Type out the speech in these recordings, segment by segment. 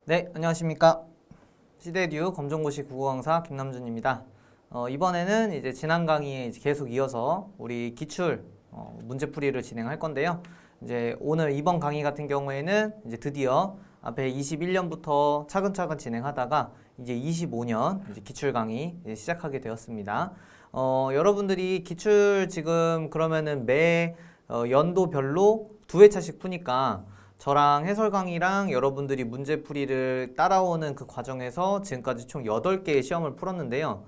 네, 안녕하십니까. 시대듀 검정고시 국어 강사 김남준입니다. 이번에는 이제 지난 강의에 이제 계속 이어서 우리 기출 문제풀이를 진행할 건데요. 이제 오늘 이번 강의 같은 경우에는 이제 드디어 앞에 21년부터 차근차근 진행하다가 이제 25년 이제 기출 강의 이제 시작하게 되었습니다. 여러분들이 기출 지금 그러면은 매 연도별로 두 회차씩 푸니까 저랑 해설 강의랑 여러분들이 문제풀이를 따라오는 그 과정에서 지금까지 총 8개의 시험을 풀었는데요.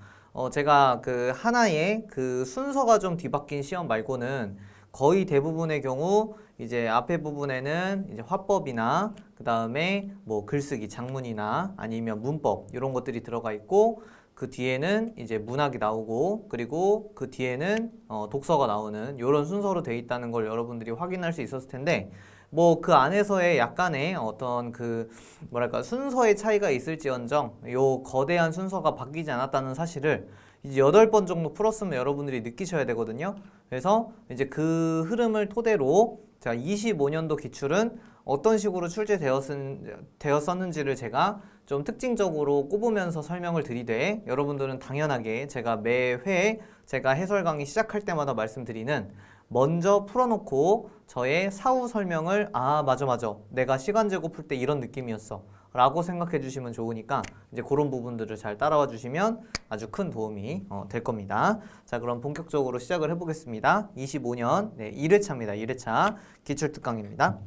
제가 그 하나의 그 순서가 좀 뒤바뀐 시험 말고는 거의 대부분의 경우 이제 앞에 부분에는 이제 화법이나 그 다음에 뭐 글쓰기, 작문이나 아니면 문법 이런 것들이 들어가 있고 그 뒤에는 이제 문학이 나오고 그리고 그 뒤에는 독서가 나오는 이런 순서로 돼 있다는 걸 여러분들이 확인할 수 있었을 텐데 뭐 그 안에서의 약간의 어떤 그 뭐랄까 순서의 차이가 있을지언정 요 거대한 순서가 바뀌지 않았다는 사실을 이제 8번 정도 풀었으면 여러분들이 느끼셔야 되거든요. 그래서 이제 그 흐름을 토대로 자 25년도 기출은 어떤 식으로 출제되었었는지를 제가 좀 특징적으로 꼽으면서 설명을 드리되 여러분들은 당연하게 제가 매회 제가 해설 강의 시작할 때마다 말씀드리는 먼저 풀어놓고 저의 사후 설명을 맞아 내가 시간 제고 풀 때 이런 느낌이었어 라고 생각해 주시면 좋으니까 이제 그런 부분들을 잘 따라와 주시면 아주 큰 도움이 될 겁니다. 자, 그럼 본격적으로 시작을 해보겠습니다. 25년 1회차입니다. 1회차 기출특강입니다.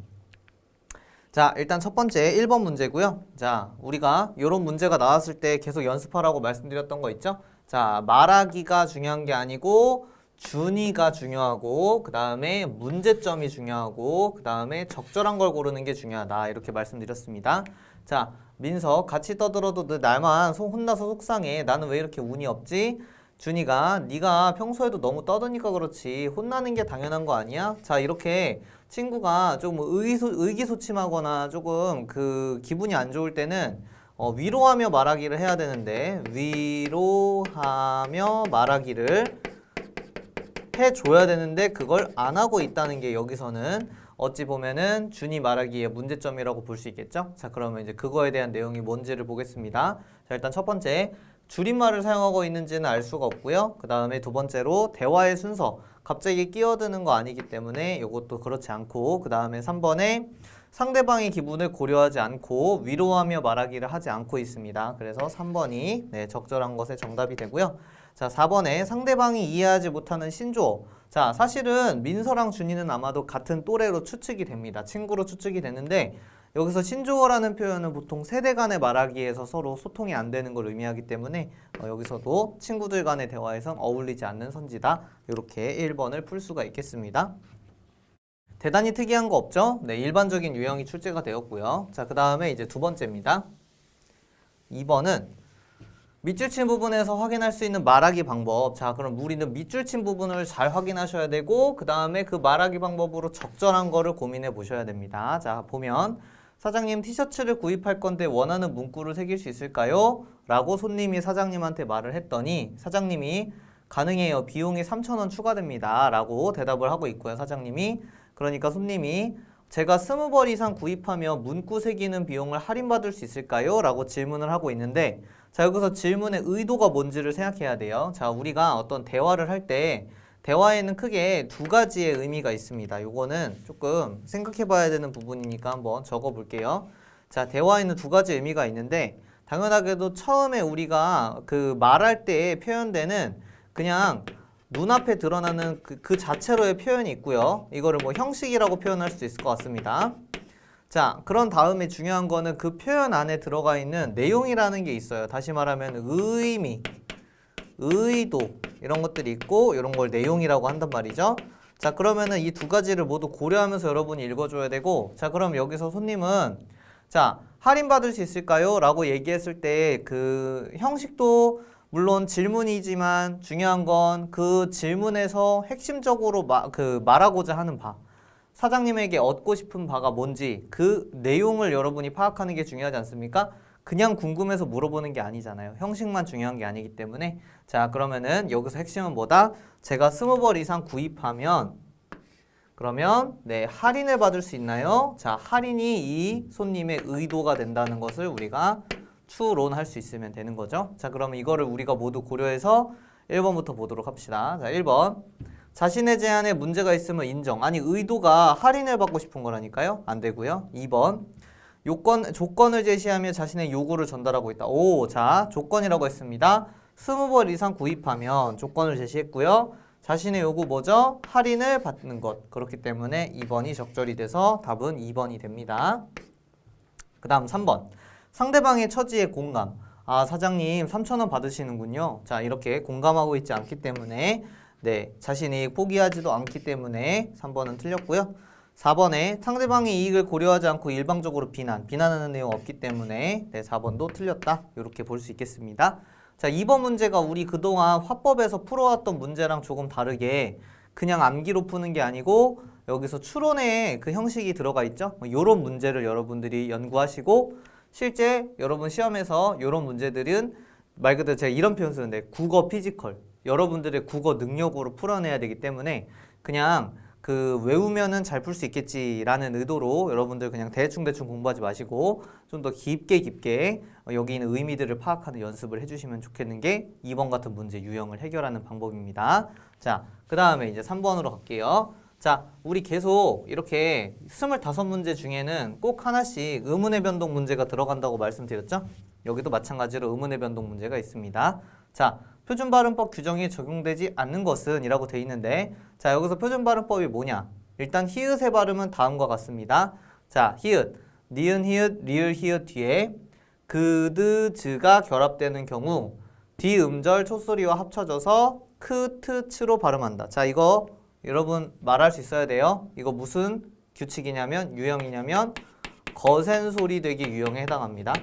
자, 일단 첫 번째 1번 문제고요. 자, 우리가 이런 문제가 나왔을 때 계속 연습하라고 말씀드렸던 거 있죠? 자, 말하기가 중요한 게 아니고 준이가 중요하고 그 다음에 문제점이 중요하고 그 다음에 적절한 걸 고르는 게 중요하다 이렇게 말씀드렸습니다. 자, 민서 같이 떠들어도 너 날만 혼나서 속상해. 나는 왜 이렇게 운이 없지? 준이가 네가 평소에도 너무 떠드니까 그렇지 혼나는 게 당연한 거 아니야? 자, 이렇게 친구가 좀 의기소침하거나 조금 그 기분이 안 좋을 때는 위로하며 말하기를 해야 되는데 위로하며 말하기를 해줘야 되는데 그걸 안 하고 있다는 게 여기서는 어찌 보면은 준이 말하기의 문제점이라고 볼 수 있겠죠? 자, 그러면 이제 그거에 대한 내용이 뭔지를 보겠습니다. 자, 일단 첫 번째 줄임말을 사용하고 있는지는 알 수가 없고요. 그 다음에 두 번째로 대화의 순서 갑자기 끼어드는 거 아니기 때문에 이것도 그렇지 않고 그 다음에 3번에 상대방의 기분을 고려하지 않고 위로하며 말하기를 하지 않고 있습니다. 그래서 3번이 적절한 것의 정답이 되고요. 자, 4번에 상대방이 이해하지 못하는 신조어. 자, 사실은 민서랑 준이는 아마도 같은 또래로 추측이 됩니다. 친구로 추측이 되는데 여기서 신조어라는 표현은 보통 세대 간의 말하기에서 서로 소통이 안 되는 걸 의미하기 때문에 여기서도 친구들 간의 대화에선 어울리지 않는 선지다. 이렇게 1번을 풀 수가 있겠습니다. 대단히 특이한 거 없죠? 네, 일반적인 유형이 출제가 되었고요. 자, 그 다음에 이제 두 번째입니다. 2번은 밑줄 친 부분에서 확인할 수 있는 말하기 방법. 자, 그럼 우리는 밑줄 친 부분을 잘 확인하셔야 되고 그 다음에 그 말하기 방법으로 적절한 거를 고민해 보셔야 됩니다. 자, 보면 사장님 티셔츠를 구입할 건데 원하는 문구를 새길 수 있을까요? 라고 손님이 사장님한테 말을 했더니 사장님이 가능해요. 비용이 3,000원 추가됩니다. 라고 대답을 하고 있고요. 사장님이 그러니까 손님이 제가 20벌 이상 구입하면 문구 새기는 비용을 할인받을 수 있을까요? 라고 질문을 하고 있는데 자, 여기서 질문의 의도가 뭔지를 생각해야 돼요. 자, 우리가 어떤 대화를 할 때 대화에는 크게 두 가지의 의미가 있습니다. 요거는 조금 생각해 봐야 되는 부분이니까 한번 적어 볼게요. 자, 대화에는 두 가지 의미가 있는데 당연하게도 처음에 우리가 그 말할 때 표현되는 그냥 눈앞에 드러나는 그 자체로의 표현이 있고요. 이거를 뭐 형식이라고 표현할 수 있을 것 같습니다. 자, 그런 다음에 중요한 거는 그 표현 안에 들어가 있는 내용이라는 게 있어요. 다시 말하면 의미, 의도 이런 것들이 있고 이런 걸 내용이라고 한단 말이죠. 자, 그러면은 이 두 가지를 모두 고려하면서 여러분이 읽어줘야 되고 자, 그럼 여기서 손님은 자, 할인받을 수 있을까요? 라고 얘기했을 때 그 형식도 물론 질문이지만 중요한 건 그 질문에서 핵심적으로 말하고자 하는 바 사장님에게 얻고 싶은 바가 뭔지 그 내용을 여러분이 파악하는 게 중요하지 않습니까? 그냥 궁금해서 물어보는 게 아니잖아요. 형식만 중요한 게 아니기 때문에 자, 그러면은 여기서 핵심은 뭐다? 제가 20벌 이상 구입하면 그러면 네, 할인을 받을 수 있나요? 자, 할인이 이 손님의 의도가 된다는 것을 우리가 추론할 수 있으면 되는 거죠. 자, 그러면 이거를 우리가 모두 고려해서 1번부터 보도록 합시다. 자, 1번. 자신의 제안에 문제가 있으면 인정. 아니, 의도가 할인을 받고 싶은 거라니까요? 안 되고요. 2번. 조건을 제시하며 자신의 요구를 전달하고 있다. 오, 자, 조건이라고 했습니다. 20벌 이상 구입하면 조건을 제시했고요. 자신의 요구 뭐죠? 할인을 받는 것. 그렇기 때문에 2번이 적절히 돼서 답은 2번이 됩니다. 그 다음 3번. 상대방의 처지에 공감. 아, 사장님 3,000원 받으시는군요. 자, 이렇게 공감하고 있지 않기 때문에 네, 자신이 포기하지도 않기 때문에 3번은 틀렸고요. 4번에 상대방의 이익을 고려하지 않고 일방적으로 비난하는 내용 없기 때문에 네, 4번도 틀렸다. 이렇게 볼 수 있겠습니다. 자, 2번 문제가 우리 그동안 화법에서 풀어왔던 문제랑 조금 다르게 그냥 암기로 푸는 게 아니고 여기서 추론의 그 형식이 들어가 있죠. 이런 문제를 여러분들이 연구하시고 실제 여러분 시험에서 이런 문제들은 말 그대로 제가 이런 표현 쓰는데 국어 피지컬 여러분들의 국어 능력으로 풀어내야 되기 때문에 그냥 그 외우면은 잘 풀 수 있겠지라는 의도로 여러분들 그냥 대충 공부하지 마시고 좀 더 깊게 여기 있는 의미들을 파악하는 연습을 해주시면 좋겠는 게 2번 같은 문제 유형을 해결하는 방법입니다. 자, 그 다음에 이제 3번으로 갈게요. 자, 우리 계속 이렇게 25문제 중에는 꼭 하나씩 의문의 변동 문제가 들어간다고 말씀드렸죠? 여기도 마찬가지로 의문의 변동 문제가 있습니다. 자, 표준발음법 규정이 적용되지 않는 것은 이라고 돼 있는데 자, 여기서 표준발음법이 뭐냐? 일단 히읗의 발음은 다음과 같습니다. 자, 히읗, 니은 히읗, 리을 히읗 뒤에 그드, 즈가 결합되는 경우 뒤음절 초소리와 합쳐져서 크, 트, 츠로 발음한다. 자, 이거 여러분 말할 수 있어야 돼요. 이거 무슨 규칙이냐면 유형이냐면 거센 소리 되기 유형에 해당합니다.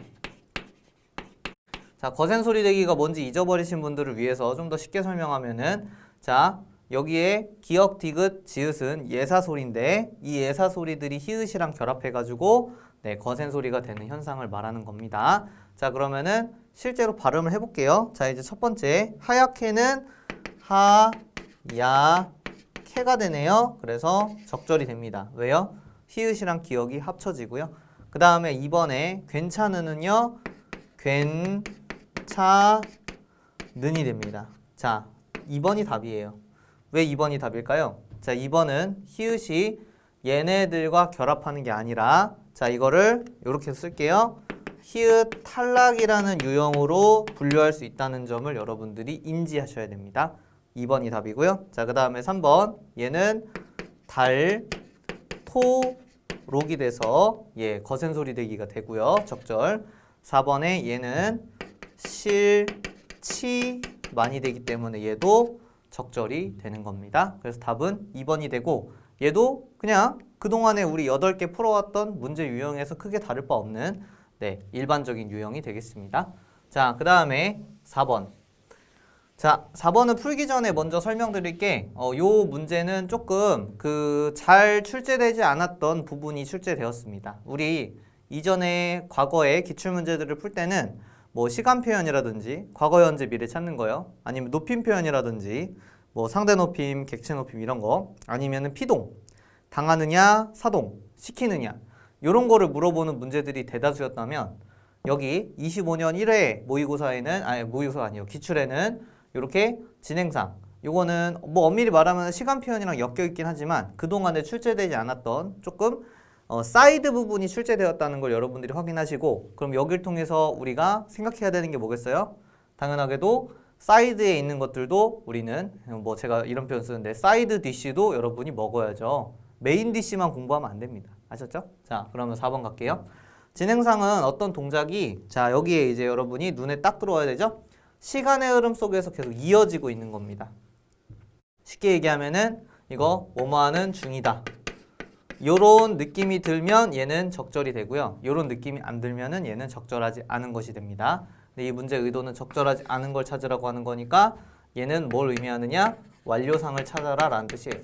자, 거센 소리 되기가 뭔지 잊어버리신 분들을 위해서 좀 더 쉽게 설명하면은 자, 여기에 기역, 디귿, 지읒은 예사 소리인데 이 예사 소리들이 히읗이랑 결합해가지고 네, 거센 소리가 되는 현상을 말하는 겁니다. 자, 그러면은 실제로 발음을 해볼게요. 자, 이제 첫 번째 하얗게는 하, 야, 캐가 되네요. 그래서 적절히 됩니다. 왜요? 히읗이랑 기역이 합쳐지고요. 그 다음에 2번에 괜찮은은요. 괜찮은이 됩니다. 자, 2번이 답이에요. 왜 2번이 답일까요? 자, 2번은 히읗이 얘네들과 결합하는 게 아니라 자, 이거를 이렇게 쓸게요. 히읗 탈락이라는 유형으로 분류할 수 있다는 점을 여러분들이 인지하셔야 됩니다. 2번이 답이고요. 자, 그 다음에 3번 얘는 달, 토, 록이 돼서 예, 거센 소리 되기가 되고요. 적절. 4번에 얘는 실, 치 많이 되기 때문에 얘도 적절이 되는 겁니다. 그래서 답은 2번이 되고 얘도 그냥 그동안에 우리 8개 풀어왔던 문제 유형에서 크게 다를 바 없는 네, 일반적인 유형이 되겠습니다. 자, 그 다음에 4번. 자, 4번은 풀기 전에 먼저 설명드릴게 요 문제는 조금 잘 출제되지 않았던 부분이 출제되었습니다. 우리 이전에 과거의 기출문제들을 풀 때는 뭐 시간 표현이라든지 과거, 현재, 미래 찾는 거요. 아니면 높임 표현이라든지 뭐 상대 높임, 객체 높임 이런 거 아니면은 피동, 당하느냐, 사동, 시키느냐 이런 거를 물어보는 문제들이 대다수였다면 여기 25년 1회 모의고사에는 모의고사 아니요 기출에는 이렇게 진행상 요거는 뭐 엄밀히 말하면 시간 표현이랑 엮여 있긴 하지만 그동안에 출제되지 않았던 조금 사이드 부분이 출제되었다는 걸 여러분들이 확인하시고 그럼 여기를 통해서 우리가 생각해야 되는 게 뭐겠어요? 당연하게도 사이드에 있는 것들도 우리는 뭐 제가 이런 표현 쓰는데 사이드 디쉬도 여러분이 먹어야죠. 메인 디쉬만 공부하면 안 됩니다. 아셨죠? 자, 그러면 4번 갈게요. 진행상은 어떤 동작이 자 여기에 이제 여러분이 눈에 딱 들어와야 되죠? 시간의 흐름 속에서 계속 이어지고 있는 겁니다. 쉽게 얘기하면은 이거 뭐뭐하는 중이다. 요런 느낌이 들면 얘는 적절이 되고요. 요런 느낌이 안 들면은 얘는 적절하지 않은 것이 됩니다. 근데 이 문제의 의도는 적절하지 않은 걸 찾으라고 하는 거니까 얘는 뭘 의미하느냐? 완료상을 찾아라 라는 뜻이에요.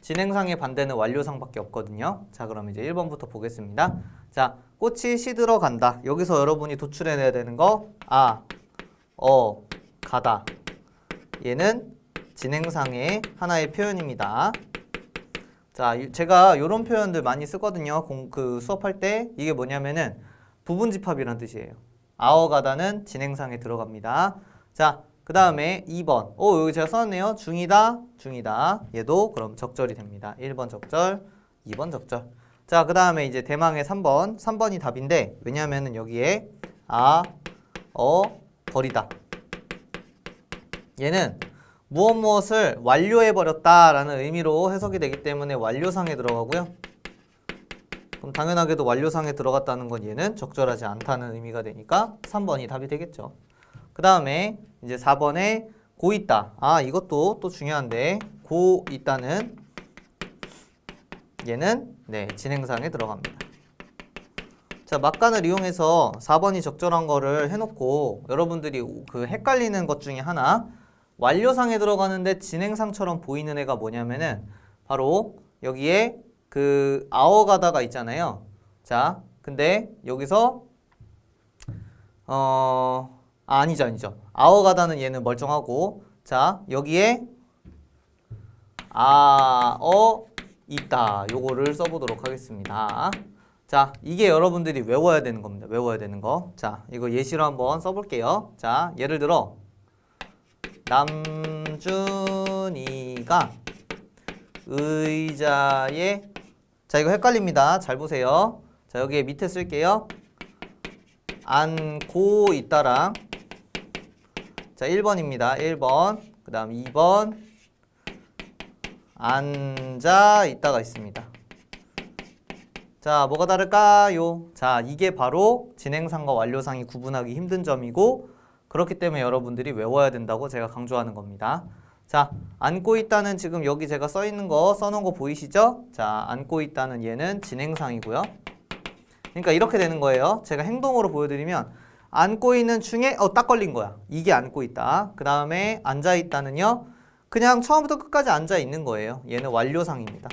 진행상의 반대는 완료상밖에 없거든요. 자, 그럼 이제 1번부터 보겠습니다. 자, 꽃이 시들어간다. 여기서 여러분이 도출해내야 되는 거 가다. 얘는 진행상의 하나의 표현입니다. 자, 제가 이런 표현들 많이 쓰거든요. 그 수업할 때 이게 뭐냐면은 부분집합이란 뜻이에요. 아어가다는 진행상에 들어갑니다. 자, 그 다음에 2번. 여기 제가 써놨네요. 중이다, 중이다. 얘도 그럼 적절이 됩니다. 1번 적절, 2번 적절. 자, 그 다음에 이제 대망의 3번. 3번이 답인데, 왜냐면은 여기에 버리다. 얘는 무엇을 완료해버렸다라는 의미로 해석이 되기 때문에 완료상에 들어가고요. 그럼 당연하게도 완료상에 들어갔다는 건 얘는 적절하지 않다는 의미가 되니까 3번이 답이 되겠죠. 그 다음에 이제 4번에 고 있다. 이것도 또 중요한데 고 있다는 얘는 진행상에 들어갑니다. 자, 막간을 이용해서 4번이 적절한 거를 해놓고 여러분들이 그 헷갈리는 것 중에 하나 완료상에 들어가는데 진행상처럼 보이는 애가 뭐냐면은 바로 여기에 그 아어가다가 있잖아요. 자, 근데 여기서 아니죠. 아어가다는 얘는 멀쩡하고 자, 여기에 있다. 요거를 써보도록 하겠습니다. 자, 이게 여러분들이 외워야 되는 겁니다. 외워야 되는 거. 자, 이거 예시로 한번 써볼게요. 자, 예를 들어 남준이가 의자에 자, 이거 헷갈립니다. 잘 보세요. 자, 여기에 밑에 쓸게요. 앉고 있다랑 자, 1번입니다. 1번. 그 다음 2번 앉아 있다가 있습니다. 자, 뭐가 다를까요? 자, 이게 바로 진행상과 완료상이 구분하기 힘든 점이고 그렇기 때문에 여러분들이 외워야 된다고 제가 강조하는 겁니다. 자, 앉고 있다는 지금 여기 제가 써있는 거 써놓은 거 보이시죠? 자, 앉고 있다는 얘는 진행상이고요. 그러니까 이렇게 되는 거예요. 제가 행동으로 보여드리면 앉고 있는 중에 딱 걸린 거야. 이게 앉고 있다. 그 다음에 앉아 있다는요. 그냥 처음부터 끝까지 앉아 있는 거예요. 얘는 완료상입니다.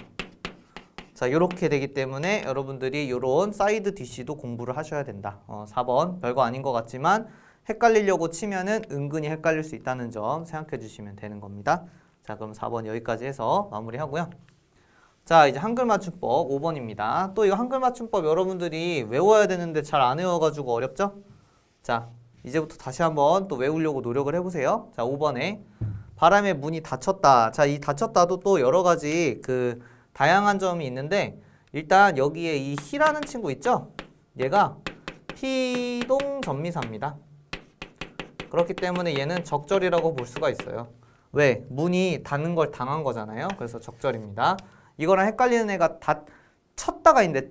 자, 이렇게 되기 때문에 여러분들이 이런 사이드 DC도 공부를 하셔야 된다. 4번 별거 아닌 것 같지만 헷갈리려고 치면은 은근히 헷갈릴 수 있다는 점 생각해 주시면 되는 겁니다. 자, 그럼 4번 여기까지 해서 마무리하고요. 자, 이제 한글 맞춤법 5번입니다. 또 이거 한글 맞춤법 여러분들이 외워야 되는데 잘 안 외워가지고 어렵죠? 자, 이제부터 다시 한번 또 외우려고 노력을 해보세요. 자, 5번에 바람에 문이 닫혔다. 자, 이 닫혔다도 또 여러 가지 그 다양한 점이 있는데 일단 여기에 이 히라는 친구 있죠? 얘가 피동전미사입니다. 그렇기 때문에 얘는 적절이라고 볼 수가 있어요. 왜? 문이 닫는 걸 당한 거잖아요. 그래서 적절입니다. 이거랑 헷갈리는 애가 쳤다가 있는데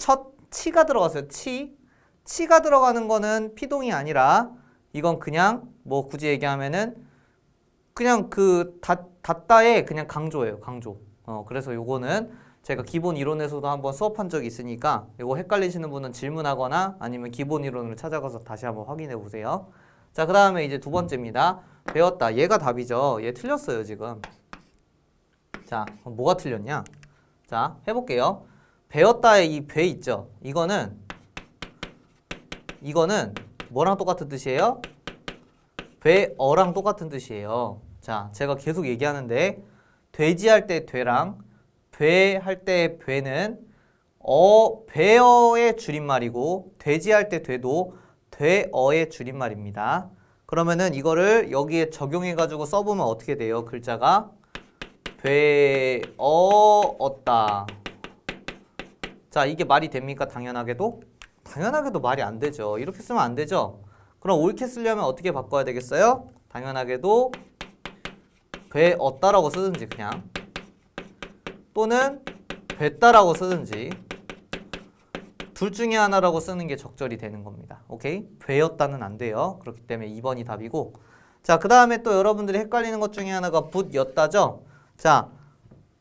치가 들어갔어요. 치가 들어가는 거는 피동이 아니라 이건 그냥 뭐 굳이 얘기하면은 그냥 그 닫다의 그냥 강조예요. 강조. 그래서 요거는 제가 기본 이론에서도 한번 수업한 적이 있으니까 이거 헷갈리시는 분은 질문하거나 아니면 기본 이론을 찾아가서 다시 한번 확인해 보세요. 자, 그 다음에 이제 두 번째입니다. 배웠다. 얘가 답이죠. 얘 틀렸어요, 지금. 자, 그럼 뭐가 틀렸냐? 자, 해볼게요. 배웠다의 이 배 있죠? 이거는 뭐랑 똑같은 뜻이에요? 배어랑 똑같은 뜻이에요. 자, 제가 계속 얘기하는데 돼지 할 때 돼랑 배 할 때 배는 배어의 줄임말이고 돼지 할 때 돼도 돼어의 줄임말입니다. 그러면은 이거를 여기에 적용해가지고 써보면 어떻게 돼요? 글자가 배어었다. 자, 이게 말이 됩니까? 당연하게도 말이 안 되죠. 이렇게 쓰면 안 되죠. 그럼 옳게 쓰려면 어떻게 바꿔야 되겠어요? 당연하게도 배었다라고 쓰든지 그냥 또는 뱉다라고 쓰든지 둘 중에 하나라고 쓰는 게 적절히 되는 겁니다. 오케이? 배였다는 안 돼요. 그렇기 때문에 2번이 답이고 자, 그 다음에 또 여러분들이 헷갈리는 것 중에 하나가 붓였다죠? 자,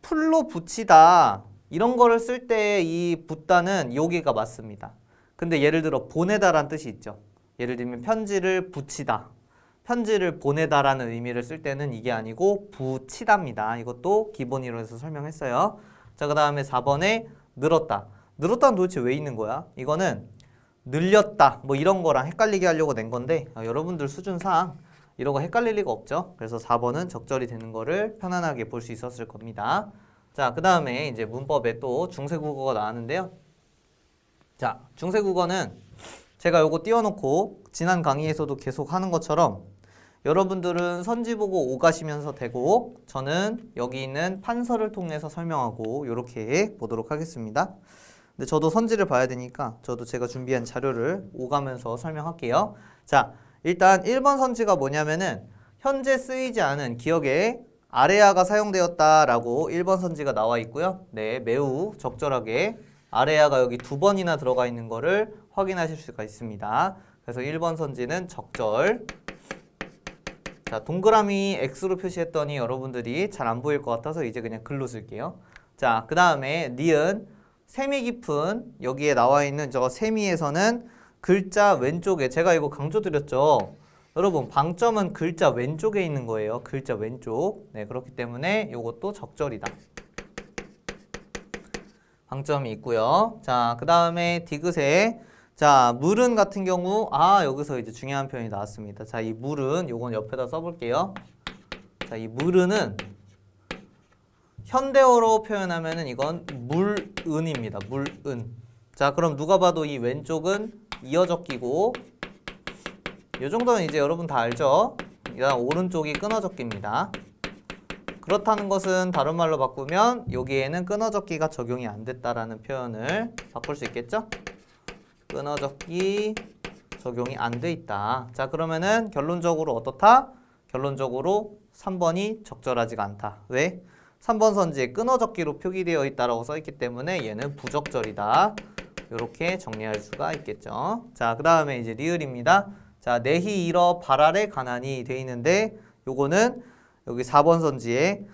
풀로 붙이다 이런 거를 쓸 때 이 붙다는 여기가 맞습니다. 근데 예를 들어 보내다란 뜻이 있죠. 예를 들면 편지를 붙이다. 편지를 보내다라는 의미를 쓸 때는 이게 아니고 붙이다입니다. 이것도 기본 이론에서 설명했어요. 자, 그 다음에 4번에 늘었다. 늘었다는 도대체 왜 있는 거야? 이거는 늘렸다 뭐 이런 거랑 헷갈리게 하려고 낸 건데 여러분들 수준상 이런 거 헷갈릴 리가 없죠. 그래서 4번은 적절히 되는 거를 편안하게 볼 수 있었을 겁니다. 자, 자, 그 다음에 이제 문법에 또 중세국어가 나왔는데요. 자, 중세국어는 제가 요거 띄워놓고 지난 강의에서도 계속 하는 것처럼 여러분들은 선지 보고 오가시면서 되고 저는 여기 있는 판서를 통해서 설명하고 이렇게 보도록 하겠습니다. 근데 저도 선지를 봐야 되니까 저도 제가 준비한 자료를 오가면서 설명할게요. 자, 일단 1번 선지가 뭐냐면은 현재 쓰이지 않은 기억에 아레아가 사용되었다라고 1번 선지가 나와 있고요. 네, 매우 적절하게 아레아가 여기 2번이나 들어가 있는 거를 확인하실 수가 있습니다. 그래서 1번 선지는 적절. 자, 동그라미 X로 표시했더니 여러분들이 잘 안 보일 것 같아서 이제 그냥 글로 쓸게요. 자, 그 다음에 니은 세미 깊은 여기에 나와 있는 저 세미에서는 글자 왼쪽에 제가 이거 강조드렸죠. 여러분 방점은 글자 왼쪽에 있는 거예요. 글자 왼쪽. 네, 그렇기 때문에 이것도 적절이다. 방점이 있고요. 자, 그 다음에 디귿에 자, 물은 같은 경우 여기서 이제 중요한 표현이 나왔습니다. 자, 이 물은 요건 옆에다 써볼게요. 자, 이 물은은 현대어로 표현하면은 이건 물은입니다. 물은. 자, 그럼 누가 봐도 이 왼쪽은 이어적 끼고 요 정도는 이제 여러분 다 알죠? 그다음 오른쪽이 끊어적 끼입니다. 그렇다는 것은 다른 말로 바꾸면 여기에는 끊어적 끼가 적용이 안 됐다라는 표현을 바꿀 수 있겠죠? 끊어적 끼 적용이 안 돼 있다. 자, 그러면은 결론적으로 어떻다? 결론적으로 3번이 적절하지가 않다. 왜? 3번 선지에 끊어적 끼로 표기되어 있다라고 써 있기 때문에 얘는 부적절이다. 이렇게 정리할 수가 있겠죠. 자, 그 다음에 이제 리을입니다. 자, 내히 일어 발알에 가난이 돼 있는데 요거는 여기 4번 선지에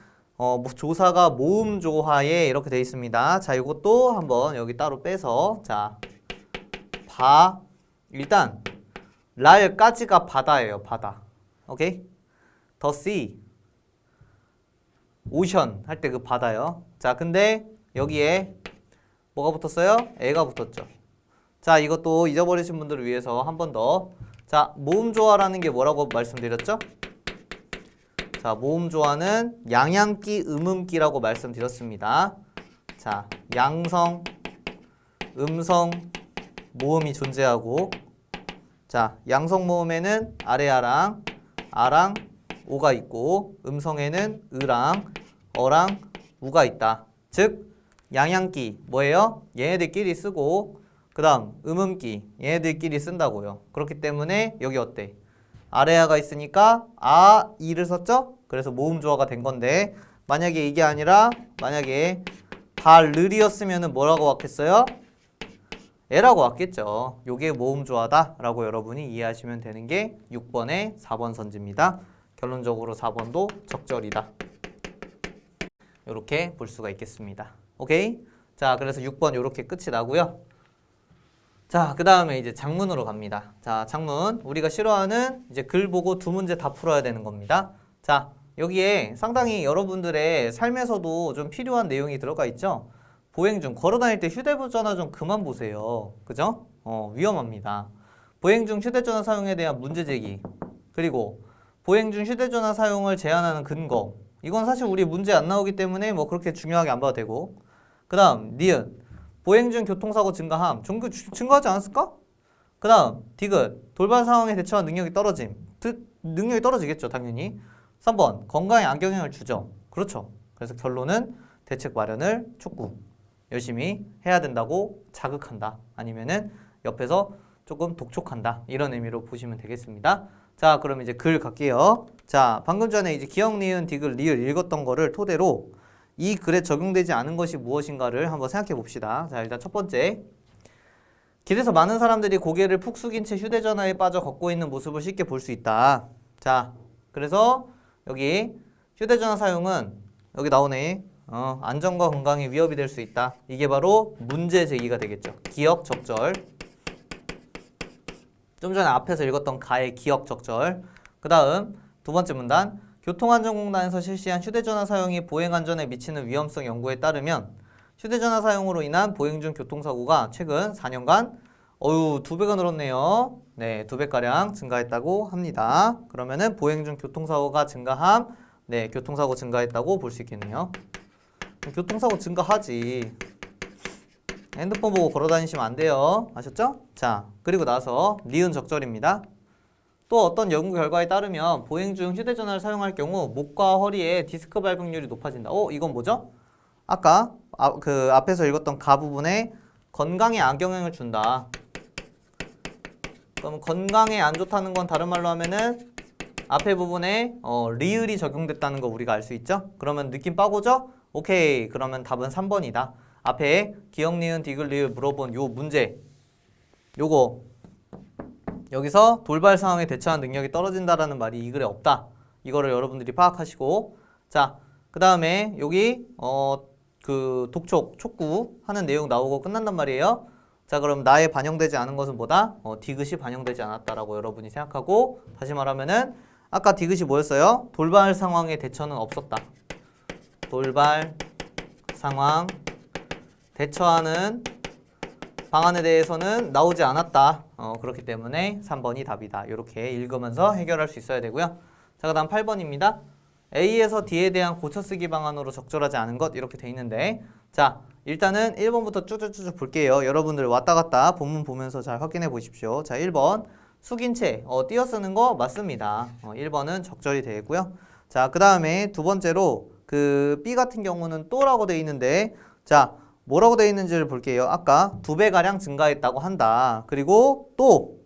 조사가 모음 조하에 이렇게 돼 있습니다. 자, 이것도 한번 여기 따로 빼서 자, 일단 랄까지가 바다예요. 바다. 오케이? The sea. 오션 할 때 그 바다요. 자, 근데 여기에 뭐가 붙었어요? 애가 붙었죠. 자, 이것도 잊어버리신 분들을 위해서 한 번 더. 자, 모음조화라는 게 뭐라고 말씀드렸죠? 자, 모음조화는 양양기, 음음기라고 말씀드렸습니다. 자, 양성, 음성, 모음이 존재하고 자, 양성 모음에는 아래아랑, 아랑, 오가 있고 음성에는 으랑, 어랑, 우가 있다. 즉, 양양기 뭐예요? 얘네들끼리 쓰고 그 다음 음음기 얘네들끼리 쓴다고요. 그렇기 때문에 여기 어때? 아래아가 있으니까 이를 썼죠? 그래서 모음 조화가 된 건데 만약에 이게 아니라 만약에 발을이었으면 뭐라고 왔겠어요? 애라고 왔겠죠. 요게 모음 조화다 라고 여러분이 이해하시면 되는 게 6번의 4번 선지입니다. 결론적으로 4번도 적절이다. 이렇게 볼 수가 있겠습니다. 오케이? 자, 그래서 6번 이렇게 끝이 나고요. 자, 그 다음에 이제 작문으로 갑니다. 자, 작문. 우리가 싫어하는 이제 글 보고 두 문제 다 풀어야 되는 겁니다. 자, 여기에 상당히 여러분들의 삶에서도 좀 필요한 내용이 들어가 있죠? 보행 중, 걸어 다닐 때 휴대전화 좀 그만 보세요. 그죠? 위험합니다. 보행 중 휴대전화 사용에 대한 문제 제기. 그리고 보행 중 휴대전화 사용을 제한하는 근거. 이건 사실 우리 문제 안 나오기 때문에 뭐 그렇게 중요하게 안 봐도 되고. 그 다음, 니은. 보행 중 교통사고 증가함. 증가하지 않았을까? 그 다음, 디귿. 돌발 상황에 대처한 능력이 떨어짐. 능력이 떨어지겠죠, 당연히. 3번, 건강에 악영향을 주죠. 그렇죠. 그래서 결론은 대책 마련을 촉구. 열심히 해야 된다고 자극한다. 아니면은 옆에서 조금 독촉한다. 이런 의미로 보시면 되겠습니다. 자, 그럼 이제 글 갈게요. 자, 방금 전에 이제 기역, 니은, 디귿, 리을 읽었던 거를 토대로 이 글에 적용되지 않은 것이 무엇인가를 한번 생각해 봅시다. 자, 일단 첫 번째. 길에서 많은 사람들이 고개를 푹 숙인 채 휴대전화에 빠져 걷고 있는 모습을 쉽게 볼 수 있다. 자, 그래서 여기 휴대전화 사용은 여기 나오네. 안전과 건강에 위협이 될 수 있다. 이게 바로 문제 제기가 되겠죠. 기역, 적절. 좀 전에 앞에서 읽었던 가의 기역, 적절. 그 다음 두 번째 문단. 교통안전공단에서 실시한 휴대전화 사용이 보행안전에 미치는 위험성 연구에 따르면 휴대전화 사용으로 인한 보행 중 교통사고가 최근 4년간 2배가 늘었네요. 네, 2배가량 증가했다고 합니다. 그러면은 보행 중 교통사고가 증가함, 네, 교통사고 증가했다고 볼 수 있겠네요. 교통사고 증가하지. 핸드폰 보고 걸어 다니시면 안 돼요. 아셨죠? 자, 그리고 나서 니은 적절입니다. 또 어떤 연구 결과에 따르면 보행 중 휴대전화를 사용할 경우 목과 허리에 디스크 발병률이 높아진다. 이건 뭐죠? 아까 그 앞에서 읽었던 가 부분에 건강에 악영향을 준다. 그럼 건강에 안 좋다는 건 다른 말로 하면은 앞에 부분에 리을이 적용됐다는 거 우리가 알 수 있죠? 그러면 느낌 빠고죠? 오케이. 그러면 답은 3번이다. 앞에 기역, 니은, 디귿, 리을 물어본 요 문제. 요거 여기서 돌발 상황에 대처한 능력이 떨어진다라는 말이 이 글에 없다. 이거를 여러분들이 파악하시고, 자, 그 다음에 여기 그 독촉, 촉구 하는 내용 나오고 끝난단 말이에요. 자, 그럼 나에 반영되지 않은 것은 뭐다? 디귿이 반영되지 않았다라고 여러분이 생각하고, 다시 말하면은 아까 디귿이 뭐였어요? 돌발 상황에 대처는 없었다. 돌발 상황 대처하는 방안에 대해서는 나오지 않았다. 그렇기 때문에 3번이 답이다. 이렇게 읽으면서 해결할 수 있어야 되고요. 자, 그 다음 8번입니다. A에서 D에 대한 고쳐쓰기 방안으로 적절하지 않은 것 이렇게 돼 있는데, 자, 일단은 1번부터 쭉쭉쭉 볼게요. 여러분들 왔다 갔다 본문 보면서 잘 확인해 보십시오. 자, 1번 숙인 채 띄어쓰는 거 맞습니다. 1번은 적절히 되겠고요. 자, 그 다음에 두 번째로 그 B 같은 경우는 또라고 돼 있는데, 자, 뭐라고 돼 있는지를 볼게요. 아까 2배가량 증가했다고 한다. 그리고 또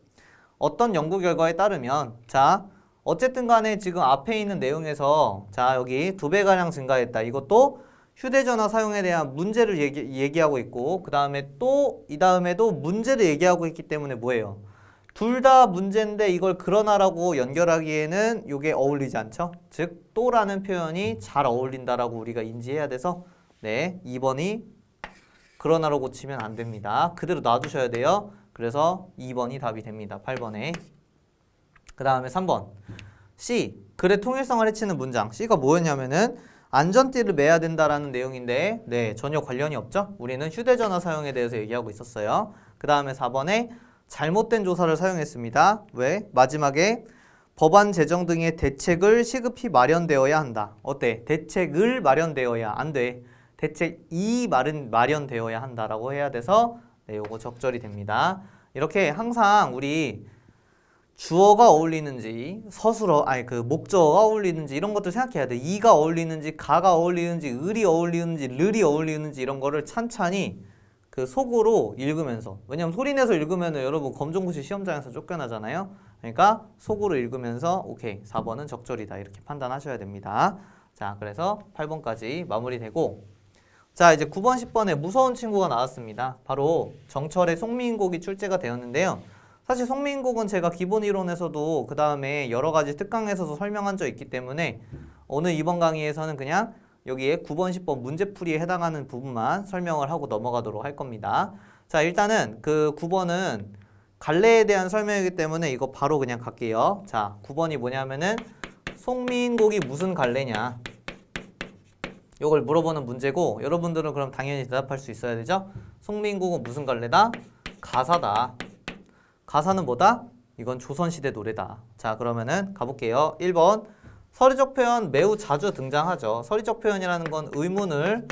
어떤 연구 결과에 따르면, 자, 어쨌든 간에 지금 앞에 있는 내용에서, 자, 여기 2배가량 증가했다. 이것도 휴대전화 사용에 대한 문제를 얘기하고 있고, 그 다음에 또 이 다음에도 문제를 얘기하고 있기 때문에 뭐예요? 둘 다 문제인데 이걸 그러나라고 연결하기에는 이게 어울리지 않죠? 즉 또라는 표현이 잘 어울린다라고 우리가 인지해야 돼서, 네, 2번이 그러나로 고치면 안 됩니다. 그대로 놔두셔야 돼요. 그래서 2번이 답이 됩니다. 8번에. 그 다음에 3번. C. 글의 통일성을 해치는 문장. C가 뭐였냐면은 안전띠를 매야 된다라는 내용인데, 네, 전혀 관련이 없죠? 우리는 휴대전화 사용에 대해서 얘기하고 있었어요. 그 다음에 4번에 잘못된 조사를 사용했습니다. 왜? 마지막에 법안 제정 등의 대책을 시급히 마련되어야 한다. 어때? 대책을 마련되어야 안 돼. 대책이 마련되어야 한다라고 해야 돼서, 네, 요거 적절히 됩니다. 이렇게 항상 우리 주어가 어울리는지 그 목적어가 어울리는지 이런 것들 생각해야 돼. 이가 어울리는지 가가 어울리는지 을이 어울리는지 르이 어울리는지 이런 거를 찬찬히 그 속으로 읽으면서, 왜냐면 소리내서 읽으면 여러분 검정고시 시험장에서 쫓겨나잖아요. 그러니까 속으로 읽으면서 오케이 4번은 적절이다 이렇게 판단하셔야 됩니다. 자, 그래서 8번까지 마무리되고, 자, 이제 9번 10번에 무서운 친구가 나왔습니다. 바로 정철의 송미인곡이 출제가 되었는데요. 사실 송미인곡은 제가 기본 이론에서도 그 다음에 여러 가지 특강에서도 설명한 적 있기 때문에 오늘 이번 강의에서는 그냥 여기에 9번 10번 문제풀이에 해당하는 부분만 설명을 하고 넘어가도록 할 겁니다. 자, 일단은 그 9번은 갈래에 대한 설명이기 때문에 이거 바로 그냥 갈게요. 자, 9번이 뭐냐면은 송미인곡이 무슨 갈래냐, 이걸 물어보는 문제고, 여러분들은 그럼 당연히 대답할 수 있어야 되죠? 송미인곡은 무슨 갈래다? 가사다. 가사는 뭐다? 이건 조선시대 노래다. 자, 그러면은 가볼게요. 1번 서리적 표현 매우 자주 등장하죠. 서리적 표현이라는 건 의문을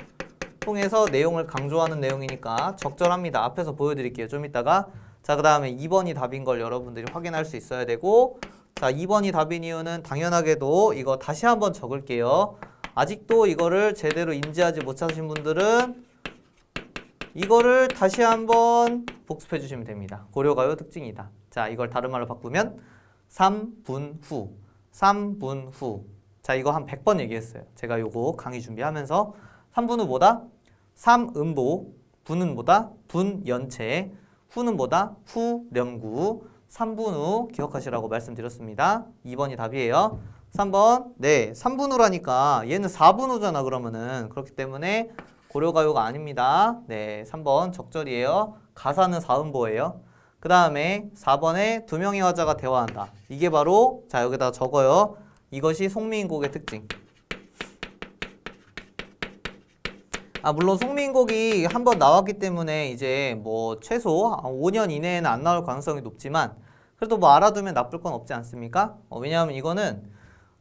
통해서 내용을 강조하는 내용이니까 적절합니다. 앞에서 보여드릴게요. 좀 이따가. 자, 그 다음에 2번이 답인 걸 여러분들이 확인할 수 있어야 되고, 자, 2번이 답인 이유는 당연하게도 이거 다시 한번 적을게요. 아직도 이거를 제대로 인지하지 못하신 분들은 이거를 다시 한번 복습해 주시면 됩니다. 고려가요 특징이다. 자, 이걸 다른 말로 바꾸면 3분 후. 3분 후. 자, 이거 한 100번 얘기했어요. 제가 요거 강의 준비하면서 3분 후 뭐다? 3음보. 분은 뭐다? 분연체. 후는 뭐다? 후렴구. 3분 후 기억하시라고 말씀드렸습니다. 2번이 답이에요. 3번. 네, 3분 후라니까 얘는 4분 후잖아. 그러면은 그렇기 때문에 고려가요가 아닙니다. 네, 3번 적절이에요. 가사는 4음보예요. 그 다음에 4번에 두 명의 화자가 대화한다. 이게 바로, 자, 여기다 적어요. 이것이 송미인곡의 특징. 물론 송미인곡이 한번 나왔기 때문에 이제 뭐 최소 5년 이내에는 안 나올 가능성이 높지만 그래도 뭐 알아두면 나쁠 건 없지 않습니까? 왜냐하면 이거는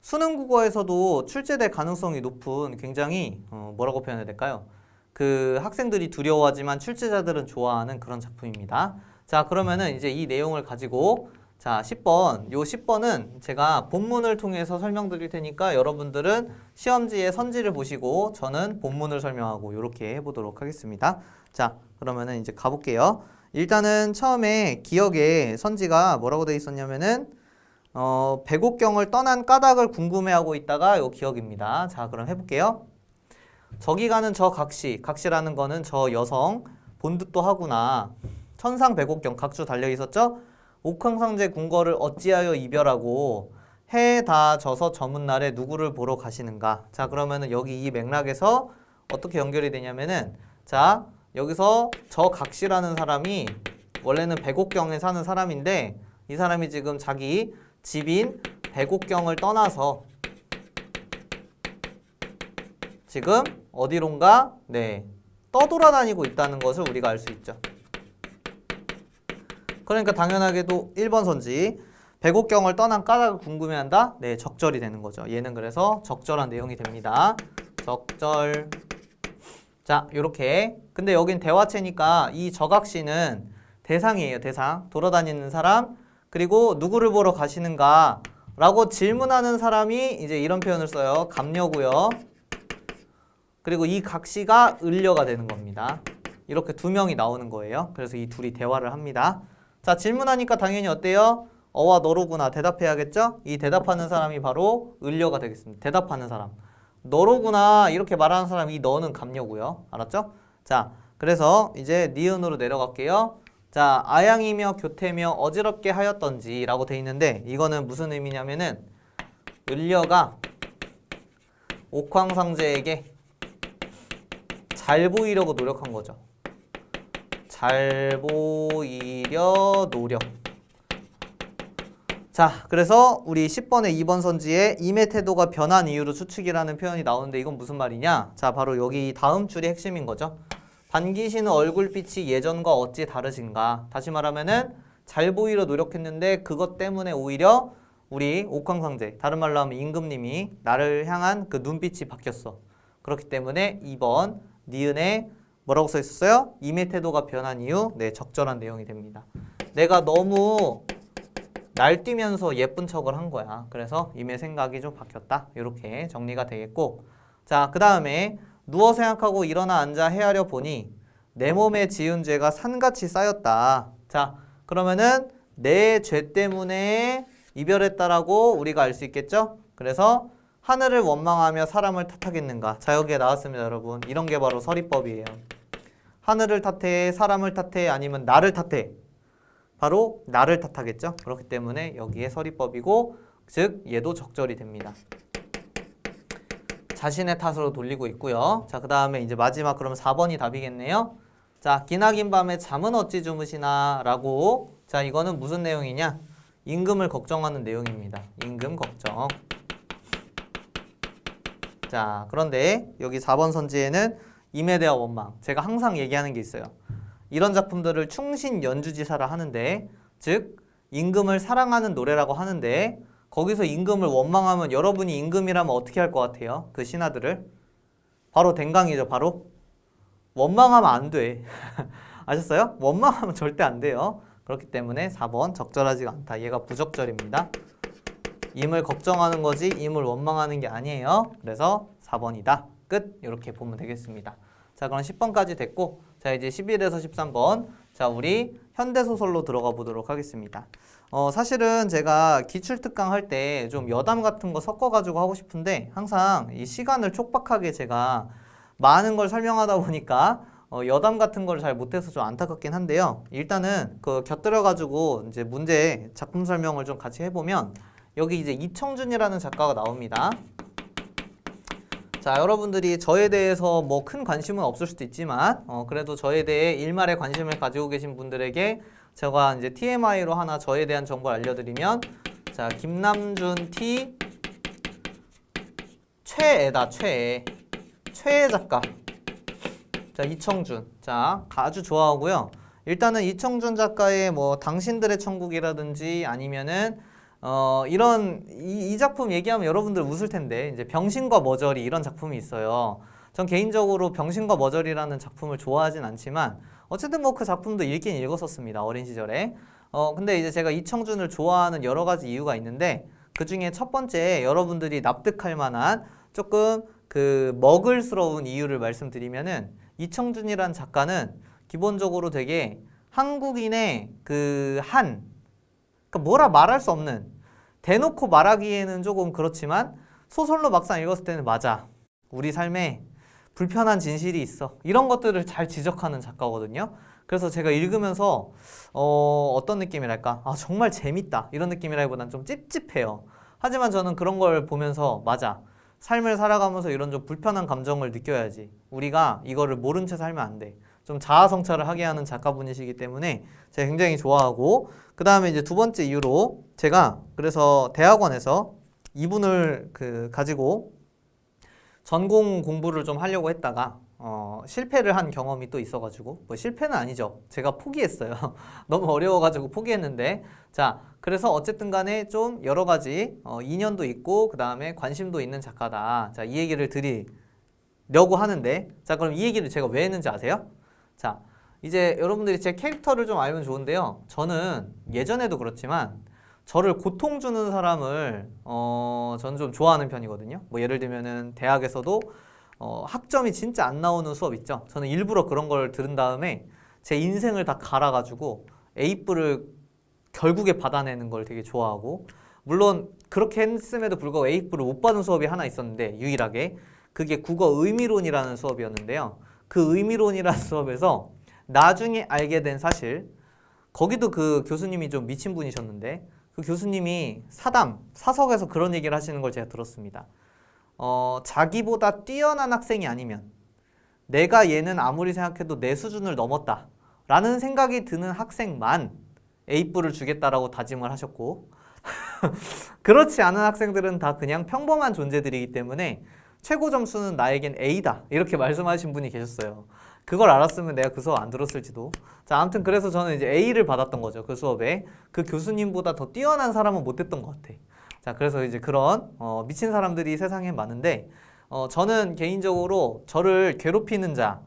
수능 국어에서도 출제될 가능성이 높은 굉장히 뭐라고 표현해야 될까요? 그 학생들이 두려워하지만 출제자들은 좋아하는 그런 작품입니다. 자, 그러면은 이제 이 내용을 가지고 자, 10번. 요 10번은 제가 본문을 통해서 설명드릴 테니까 여러분들은 시험지에 선지를 보시고 저는 본문을 설명하고 이렇게 해보도록 하겠습니다. 자, 그러면은 이제 가볼게요. 일단은 처음에 기억에 선지가 뭐라고 되어 있었냐면은 백옥경을 떠난 까닭을 궁금해하고 있다가 요 기억입니다. 자, 그럼 해볼게요. 저기 가는 저 각시, 각시라는 거는 저 여성, 본듯도 하구나. 천상 백옥경 각주 달려 있었죠? 옥황상제 궁궐을 어찌하여 이별하고 해 다 져서 저문날에 누구를 보러 가시는가? 자, 그러면은 여기 이 맥락에서 어떻게 연결이 되냐면은 자, 여기서 저 각시라는 사람이 원래는 백옥경에 사는 사람인데 이 사람이 지금 자기 집인 백옥경을 떠나서 지금 어디론가 네, 떠돌아다니고 있다는 것을 우리가 알 수 있죠. 그러니까 당연하게도 1번 선지 백옥경을 떠난 까닭을 궁금해한다? 네, 적절이 되는 거죠. 얘는 그래서 적절한 내용이 됩니다. 적절. 자, 요렇게. 근데 여긴 대화체니까 이 저각시는 대상이에요. 대상. 돌아다니는 사람. 그리고 누구를 보러 가시는가? 라고 질문하는 사람이 이제 이런 표현을 써요. 갑녀고요. 그리고 이 각시가 을려가 되는 겁니다. 이렇게 두 명이 나오는 거예요. 그래서 이 둘이 대화를 합니다. 자, 질문하니까 당연히 어때요? 어와 너로구나 대답해야겠죠? 이 대답하는 사람이 바로 을려가 되겠습니다. 대답하는 사람. 너로구나 이렇게 말하는 사람 이 너는 갑녀고요. 알았죠? 자, 그래서 이제 니은으로 내려갈게요. 자, 아양이며 교태며 어지럽게 하였던지 라고 돼 있는데 이거는 무슨 의미냐면은 을려가 옥황상제에게 잘 보이려고 노력한 거죠. 잘 보이려 노력. 자, 그래서 우리 10번의 2번 선지에 임의 태도가 변한 이유로 추측이라는 표현이 나오는데 이건 무슨 말이냐? 자, 바로 여기 다음 줄이 핵심인 거죠. 반기시는 얼굴빛이 예전과 어찌 다르신가? 다시 말하면은 잘 보이려 노력했는데 그것 때문에 오히려 우리 옥황상제, 다른 말로 하면 임금님이 나를 향한 그 눈빛이 바뀌었어. 그렇기 때문에 2번 니은에 뭐라고 써 있었어요? 임의 태도가 변한 이유? 네, 적절한 내용이 됩니다. 내가 너무 날뛰면서 예쁜 척을 한 거야. 그래서 임의 생각이 좀 바뀌었다. 이렇게 정리가 되겠고 자, 그 다음에 누워 생각하고 일어나 앉아 헤아려 보니 내 몸에 지은 죄가 산같이 쌓였다. 자, 그러면은 내 죄 때문에 이별했다라고 우리가 알 수 있겠죠? 그래서 하늘을 원망하며 사람을 탓하겠는가? 자, 여기에 나왔습니다, 여러분. 이런 게 바로 서리법이에요. 하늘을 탓해, 사람을 탓해, 아니면 나를 탓해. 바로 나를 탓하겠죠? 그렇기 때문에 여기에 서리법이고 즉 얘도 적절이 됩니다. 자신의 탓으로 돌리고 있고요. 자, 그 다음에 이제 마지막 그러면 4번이 답이겠네요. 자, 기나긴 밤에 잠은 어찌 주무시나 라고 자, 이거는 무슨 내용이냐? 임금을 걱정하는 내용입니다. 임금 걱정. 자, 그런데 여기 4번 선지에는 임에 대한 원망. 제가 항상 얘기하는 게 있어요. 이런 작품들을 충신 연주지사라 하는데 즉 임금을 사랑하는 노래라고 하는데 거기서 임금을 원망하면 여러분이 임금이라면 어떻게 할 것 같아요? 그 신하들을 바로 댕강이죠. 바로 원망하면 안 돼. 아셨어요? 원망하면 절대 안 돼요. 그렇기 때문에 4번 적절하지가 않다. 얘가 부적절입니다. 임을 걱정하는 거지 임을 원망하는 게 아니에요. 그래서 4번이다. 끝. 이렇게 보면 되겠습니다. 자, 그럼 10번까지 됐고 자, 이제 11에서 13번 자, 우리 현대소설로 들어가 보도록 하겠습니다. 사실은 제가 기출특강 할 때 좀 여담 같은 거 섞어가지고 하고 싶은데 항상 이 시간을 촉박하게 제가 많은 걸 설명하다 보니까 여담 같은 걸 잘 못해서 좀 안타깝긴 한데요. 일단은 그 곁들여가지고 이제 문제 작품 설명을 좀 같이 해보면 여기 이제 이청준이라는 작가가 나옵니다. 자, 여러분들이 저에 대해서 뭐 큰 관심은 없을 수도 있지만 그래도 저에 대해 일말의 관심을 가지고 계신 분들에게 제가 이제 TMI로 하나 저에 대한 정보를 알려드리면 자, 김남준 T 최애다. 최애 작가. 자, 이청준. 자, 아주 좋아하고요. 일단은 이청준 작가의 뭐 당신들의 천국이라든지 아니면은 이 작품 얘기하면 여러분들 웃을 텐데, 이제 병신과 머저리 이런 작품이 있어요. 전 개인적으로 병신과 머저리라는 작품을 좋아하진 않지만, 어쨌든 뭐 그 작품도 읽긴 읽었었습니다. 어린 시절에. 근데 이제 제가 이청준을 좋아하는 여러 가지 이유가 있는데, 그 중에 첫 번째 여러분들이 납득할 만한 조금 그 먹을스러운 이유를 말씀드리면은, 이청준이란 작가는 기본적으로 되게 한국인의 그러니까 뭐라 말할 수 없는, 대놓고 말하기에는 조금 그렇지만 소설로 막상 읽었을 때는 맞아, 우리 삶에 불편한 진실이 있어, 이런 것들을 잘 지적하는 작가거든요. 그래서 제가 읽으면서 어떤 느낌이랄까, 아 정말 재밌다 이런 느낌이라기보다는 좀 찝찝해요. 하지만 저는 그런 걸 보면서 맞아, 삶을 살아가면서 이런 좀 불편한 감정을 느껴야지, 우리가 이거를 모른 채 살면 안 돼, 좀 자아 성찰을 하게 하는 작가분이시기 때문에 제가 굉장히 좋아하고, 그 다음에 이제 두 번째 이유로 제가 그래서 대학원에서 이분을 가지고 전공 공부를 좀 하려고 했다가 실패를 한 경험이 또 있어가지고, 뭐 실패는 아니죠, 제가 포기했어요. 너무 어려워가지고 포기했는데, 자 그래서 어쨌든 간에 좀 여러 가지 인연도 있고 그 다음에 관심도 있는 작가다. 자, 이 얘기를 드리려고 하는데, 자 그럼 이 얘기를 제가 왜 했는지 아세요? 자 이제 여러분들이 제 캐릭터를 좀 알면 좋은데요, 저는 예전에도 그렇지만 저를 고통 주는 사람을 저는 좀 좋아하는 편이거든요. 뭐 예를 들면은 대학에서도 학점이 진짜 안 나오는 수업 있죠. 저는 일부러 그런 걸 들은 다음에 제 인생을 다 갈아가지고 A뿔을 결국에 받아내는 걸 되게 좋아하고, 물론 그렇게 했음에도 불구하고 A뿔을 못 받은 수업이 하나 있었는데, 유일하게 그게 국어 의미론이라는 수업이었는데요. 그 의미론이라는 수업에서 나중에 알게 된 사실, 거기도 그 교수님이 좀 미친 분이셨는데, 그 교수님이 사석에서 그런 얘기를 하시는 걸 제가 들었습니다. 자기보다 뛰어난 학생이 아니면, 내가 얘는 아무리 생각해도 내 수준을 넘었다 라는 생각이 드는 학생만 A뿔을 주겠다라고 다짐을 하셨고, 그렇지 않은 학생들은 다 그냥 평범한 존재들이기 때문에 최고 점수는 나에겐 A다 이렇게 말씀하신 분이 계셨어요. 그걸 알았으면 내가 그 수업 안 들었을지도. 자, 아무튼 그래서 저는 이제 A를 받았던 거죠. 그 수업에. 그 교수님보다 더 뛰어난 사람은 못 했던 것 같아. 자, 그래서 이제 그런 미친 사람들이 세상에 많은데, 저는 개인적으로 저를 괴롭히는 자,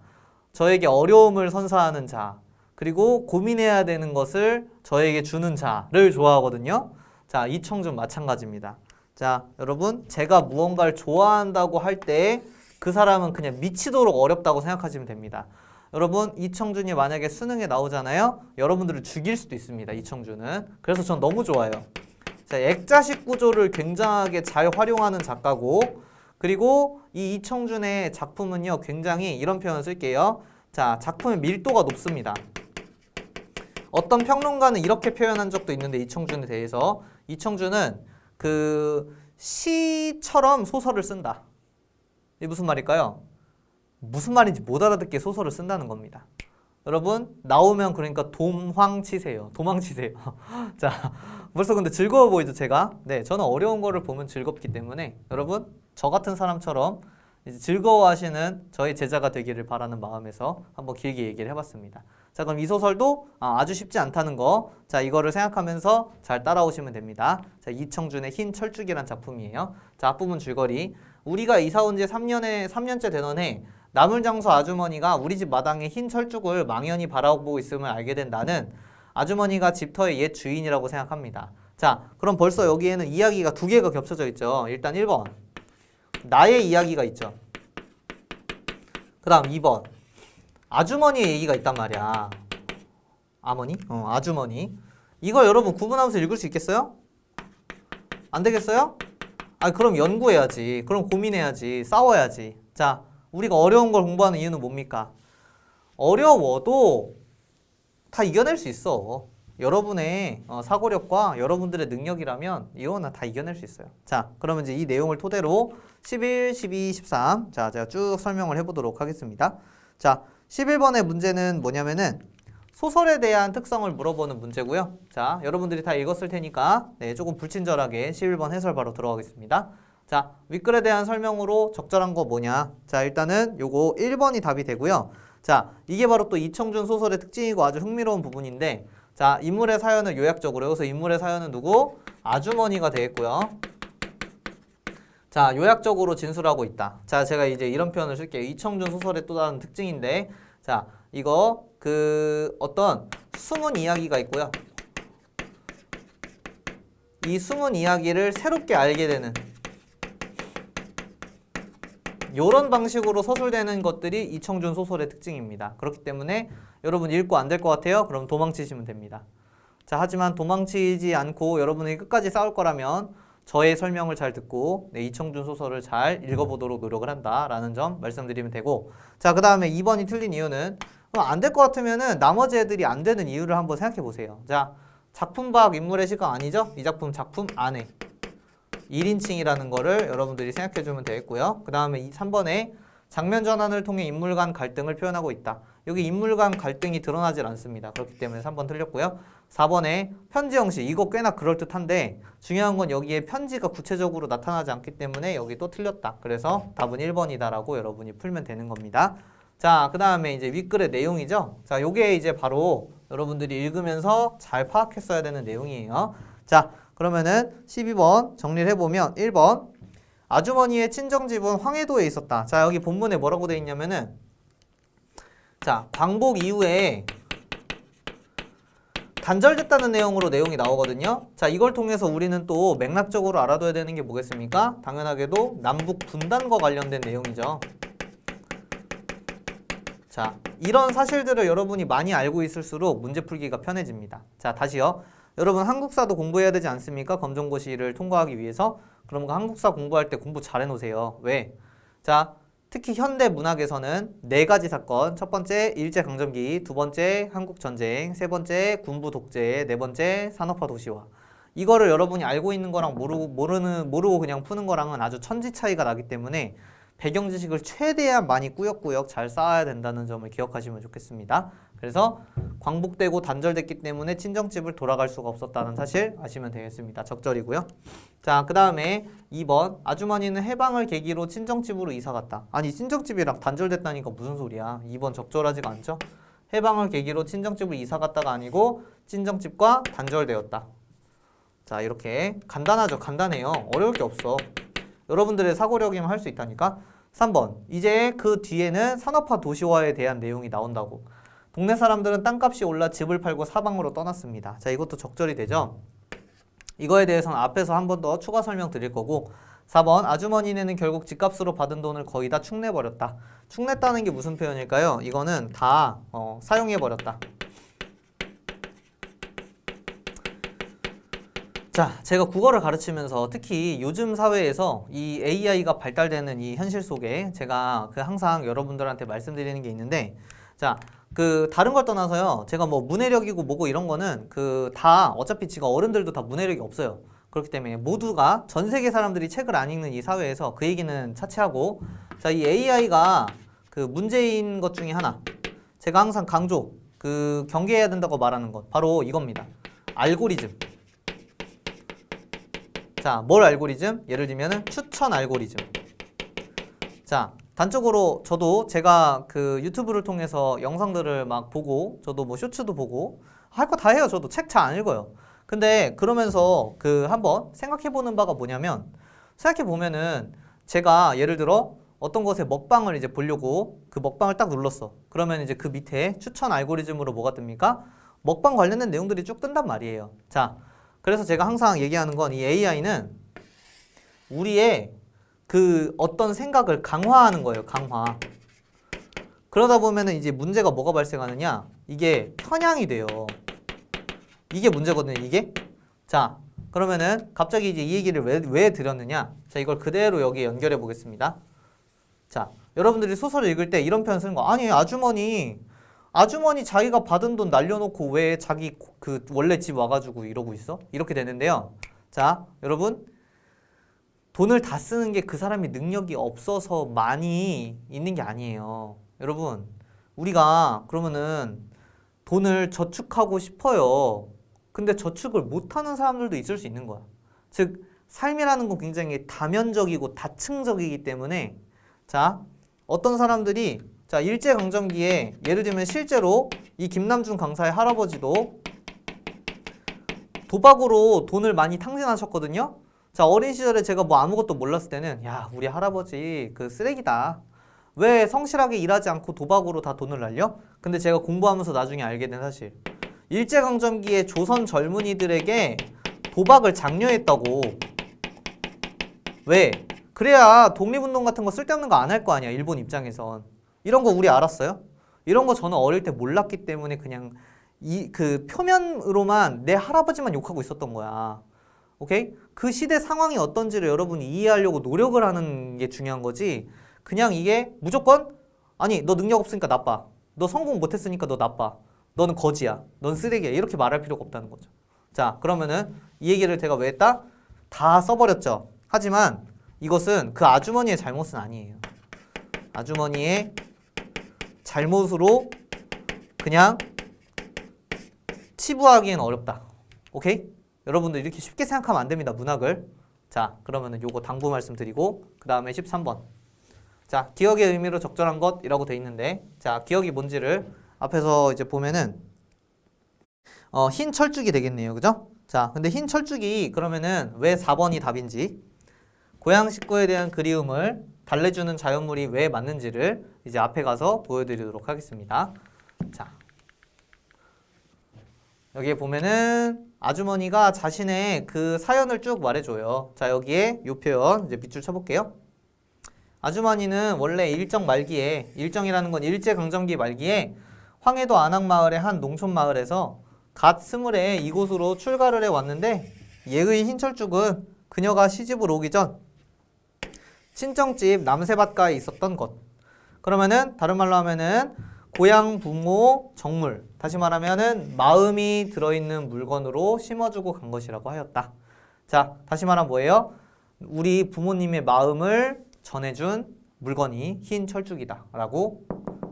저에게 어려움을 선사하는 자, 그리고 고민해야 되는 것을 저에게 주는 자를 좋아하거든요. 자, 이청준 마찬가지입니다. 자, 여러분, 제가 무언가를 좋아한다고 할 때 그 사람은 그냥 미치도록 어렵다고 생각하시면 됩니다. 여러분, 이청준이 만약에 수능에 나오잖아요. 여러분들을 죽일 수도 있습니다, 이청준은. 그래서 전 너무 좋아요. 자, 액자식 구조를 굉장하게 잘 활용하는 작가고, 그리고 이 이청준의 작품은요, 굉장히 이런 표현을 쓸게요. 자, 작품의 밀도가 높습니다. 어떤 평론가는 이렇게 표현한 적도 있는데, 이청준에 대해서, 이청준은 그 시처럼 소설을 쓴다. 이게 무슨 말일까요? 무슨 말인지 못 알아듣게 소설을 쓴다는 겁니다. 여러분, 나오면 그러니까 도망치세요. 자, 벌써 근데 즐거워 보이죠, 제가? 네, 저는 어려운 거를 보면 즐겁기 때문에 여러분, 저 같은 사람처럼 이제 즐거워하시는 저희 제자가 되기를 바라는 마음에서 한번 길게 얘기를 해봤습니다. 자, 그럼 이 소설도 아주 쉽지 않다는 거, 자, 이거를 생각하면서 잘 따라오시면 됩니다. 자, 이청준의 흰 철쭉이란 작품이에요. 자, 앞부분 줄거리. 우리가 이사 온 지 3년째 되던 해, 나물장수 아주머니가 우리 집 마당에 흰 철쭉을 망연히 바라보고 있음을 알게 된 나는 아주머니가 집터의 옛 주인이라고 생각합니다. 자, 그럼 벌써 여기에는 이야기가 두 개가 겹쳐져 있죠. 일단 1번, 나의 이야기가 있죠. 그 다음 2번, 아주머니의 얘기가 있단 말이야. 아머니? 아주머니. 이거 여러분 구분하면서 읽을 수 있겠어요? 안 되겠어요? 아, 그럼 연구해야지. 그럼 고민해야지. 싸워야지. 자, 우리가 어려운 걸 공부하는 이유는 뭡니까? 어려워도 다 이겨낼 수 있어. 여러분의 사고력과 여러분들의 능력이라면 이거는 다 이겨낼 수 있어요. 자, 그러면 이제 이 내용을 토대로 11, 12, 13 자, 제가 쭉 설명을 해보도록 하겠습니다. 자, 11번의 문제는 뭐냐면은 소설에 대한 특성을 물어보는 문제고요. 자, 여러분들이 다 읽었을 테니까 네, 조금 불친절하게 11번 해설 바로 들어가겠습니다. 자, 윗글에 대한 설명으로 적절한 거 뭐냐? 자, 일단은 요거 1번이 답이 되고요. 자, 이게 바로 또 이청준 소설의 특징이고 아주 흥미로운 부분인데, 자, 인물의 사연을 요약적으로, 여기서 인물의 사연은 누구? 아주머니가 되겠고요. 자, 요약적으로 진술하고 있다. 자, 제가 이제 이런 표현을 쓸게요. 이청준 소설의 또 다른 특징인데, 자, 이거 어떤 숨은 이야기가 있고요. 이 숨은 이야기를 새롭게 알게 되는 요런 방식으로 서술되는 것들이 이청준 소설의 특징입니다. 그렇기 때문에 여러분 읽고 안 될 것 같아요? 그럼 도망치시면 됩니다. 자, 하지만 도망치지 않고 여러분이 끝까지 싸울 거라면 저의 설명을 잘 듣고 이청준 소설을 잘 읽어보도록 노력을 한다라는 점 말씀드리면 되고, 자, 그 다음에 2번이 틀린 이유는 안 될 것 같으면은 나머지 애들이 안 되는 이유를 한번 생각해 보세요. 자, 작품 밖 인물의 시각 아니죠? 이 작품 안에 1인칭이라는 거를 여러분들이 생각해 주면 되겠고요. 그 다음에 3번에 장면 전환을 통해 인물 간 갈등을 표현하고 있다. 여기 인물 간 갈등이 드러나질 않습니다. 그렇기 때문에 3번 틀렸고요. 4번에 편지 형식, 이거 꽤나 그럴듯한데 중요한 건 여기에 편지가 구체적으로 나타나지 않기 때문에 여기 또 틀렸다. 그래서 답은 1번이다라고 여러분이 풀면 되는 겁니다. 자, 그 다음에 이제 윗글의 내용이죠. 자, 요게 이제 바로 여러분들이 읽으면서 잘 파악했어야 되는 내용이에요. 자, 그러면은 12번 정리를 해보면 1번 아주머니의 친정집은 황해도에 있었다. 자, 여기 본문에 뭐라고 돼 있냐면은, 자, 광복 이후에 단절됐다는 내용으로 내용이 나오거든요. 자, 이걸 통해서 우리는 또 맥락적으로 알아둬야 되는 게 뭐겠습니까? 당연하게도 남북 분단과 관련된 내용이죠. 자, 이런 사실들을 여러분이 많이 알고 있을수록 문제 풀기가 편해집니다. 자, 다시요. 여러분 한국사도 공부해야 되지 않습니까? 검정고시를 통과하기 위해서. 그럼 그 한국사 공부할 때 공부 잘 해놓으세요. 왜? 자, 특히 현대 문학에서는 4가지 사건. 첫 번째 일제강점기, 두 번째 한국전쟁, 세 번째 군부 독재, 네 번째 산업화 도시화. 이거를 여러분이 알고 있는 거랑 모르고 그냥 푸는 거랑은 아주 천지 차이가 나기 때문에 배경 지식을 최대한 많이 꾸역꾸역 잘 쌓아야 된다는 점을 기억하시면 좋겠습니다. 그래서 광복되고 단절됐기 때문에 친정집을 돌아갈 수가 없었다는 사실 아시면 되겠습니다. 적절이고요. 자, 그 다음에 2번 아주머니는 해방을 계기로 친정집으로 이사 갔다. 아니, 친정집이랑 단절됐다니까 무슨 소리야. 2번 적절하지가 않죠? 해방을 계기로 친정집을 이사 갔다가 아니고 친정집과 단절되었다. 자, 이렇게 간단하죠? 간단해요. 어려울 게 없어. 여러분들의 사고력이면 할 수 있다니까. 3번 이제 그 뒤에는 산업화 도시화에 대한 내용이 나온다고. 동네 사람들은 땅값이 올라 집을 팔고 사방으로 떠났습니다. 자, 이것도 적절히 되죠. 이거에 대해서는 앞에서 한 번 더 추가 설명 드릴 거고. 4번 아주머니네는 결국 집값으로 받은 돈을 거의 다 축내버렸다. 축냈다는 게 무슨 표현일까요? 이거는 다 사용해버렸다. 자, 제가 국어를 가르치면서 특히 요즘 사회에서 이 AI가 발달되는 이 현실 속에 제가 항상 여러분들한테 말씀드리는 게 있는데, 자, 다른 걸 떠나서요. 제가 뭐 문해력이고 뭐고 이런 거는 다 어차피 지금 어른들도 다 문해력이 없어요. 그렇기 때문에 모두가 전 세계 사람들이 책을 안 읽는 이 사회에서 그 얘기는 차치하고, 자, 이 AI가 문제인 것 중에 하나, 제가 항상 경계해야 된다고 말하는 것 바로 이겁니다. 알고리즘. 자, 뭘 알고리즘? 예를 들면은 추천 알고리즘. 자, 단적으로 저도 제가 유튜브를 통해서 영상들을 막 보고, 저도 뭐 쇼츠도 보고 할 거 다 해요. 저도 책 잘 안 읽어요. 근데 그러면서 한번 생각해보는 바가 뭐냐면, 생각해보면은 제가 예를 들어 어떤 것에 먹방을 이제 보려고 그 먹방을 딱 눌렀어. 그러면 이제 그 밑에 추천 알고리즘으로 뭐가 뜹니까? 먹방 관련된 내용들이 쭉 뜬단 말이에요. 자, 그래서 제가 항상 얘기하는 건 이 AI는 우리의 어떤 생각을 강화하는 거예요. 강화. 그러다 보면은 이제 문제가 뭐가 발생하느냐? 이게 편향이 돼요. 이게 문제거든요, 이게. 자, 그러면은 갑자기 이제 이 얘기를 왜 드렸느냐? 자, 이걸 그대로 여기 연결해 보겠습니다. 자, 여러분들이 소설을 읽을 때 이런 표현 쓰는 거. 아니, 아주머니 자기가 받은 돈 날려놓고 왜 자기 원래 집 와가지고 이러고 있어? 이렇게 되는데요. 자, 여러분, 돈을 다 쓰는 게 그 사람이 능력이 없어서 많이 있는 게 아니에요. 여러분, 우리가 그러면은 돈을 저축하고 싶어요. 근데 저축을 못하는 사람들도 있을 수 있는 거야. 즉, 삶이라는 건 굉장히 다면적이고 다층적이기 때문에, 자, 어떤 사람들이, 자, 일제강점기에 예를 들면 실제로 이 김남준 강사의 할아버지도 도박으로 돈을 많이 탕진하셨거든요. 자, 어린 시절에 제가 뭐 아무것도 몰랐을 때는 야, 우리 할아버지 그 쓰레기다. 왜 성실하게 일하지 않고 도박으로 다 돈을 날려? 근데 제가 공부하면서 나중에 알게 된 사실. 일제강점기에 조선 젊은이들에게 도박을 장려했다고. 왜? 그래야 독립운동 같은 거 쓸데없는 거 안 할 거 아니야, 일본 입장에선. 이런 거 우리 알았어요? 이런 거 저는 어릴 때 몰랐기 때문에 그냥 그 표면으로만 내 할아버지만 욕하고 있었던 거야. 오케이? 그 시대 상황이 어떤지를 여러분이 이해하려고 노력을 하는 게 중요한 거지. 그냥 이게 무조건 아니 너 능력 없으니까 나빠. 너 성공 못했으니까 너 나빠. 너는 거지야. 넌 쓰레기야. 이렇게 말할 필요가 없다는 거죠. 자, 그러면은 이 얘기를 제가 왜 했다? 다 써버렸죠. 하지만 이것은 그 아주머니의 잘못은 아니에요. 아주머니의 잘못으로 그냥 치부하기엔 어렵다. 오케이? 여러분들 이렇게 쉽게 생각하면 안 됩니다. 문학을. 자, 그러면은 요거 당부 말씀드리고 그 다음에 13번. 자, 기억의 의미로 적절한 것이라고 돼 있는데 자, 기억이 뭔지를 앞에서 이제 보면은 흰 철쭉이 되겠네요. 그죠? 자, 근데 흰 철쭉이 그러면은 왜 4번이 답인지 고향 식구에 대한 그리움을 달래주는 자연물이 왜 맞는지를 이제 앞에 가서 보여드리도록 하겠습니다. 자, 여기에 보면은 아주머니가 자신의 그 사연을 쭉 말해줘요. 자, 여기에 요 표현 이제 밑줄 쳐볼게요. 아주머니는 원래 일정 말기에, 일정이라는 건 일제강점기 말기에 황해도 안악마을의 한 농촌마을에서 갓 스물에 이곳으로 출가를 해왔는데 얘의 흰철쭉은 그녀가 시집을 오기 전 친정집 남새밭가에 있었던 것. 그러면은 다른 말로 하면은 고향 부모 정물, 다시 말하면은 마음이 들어있는 물건으로 심어주고 간 것이라고 하였다. 자, 다시 말하면 뭐예요? 우리 부모님의 마음을 전해준 물건이 흰 철쭉이다 라고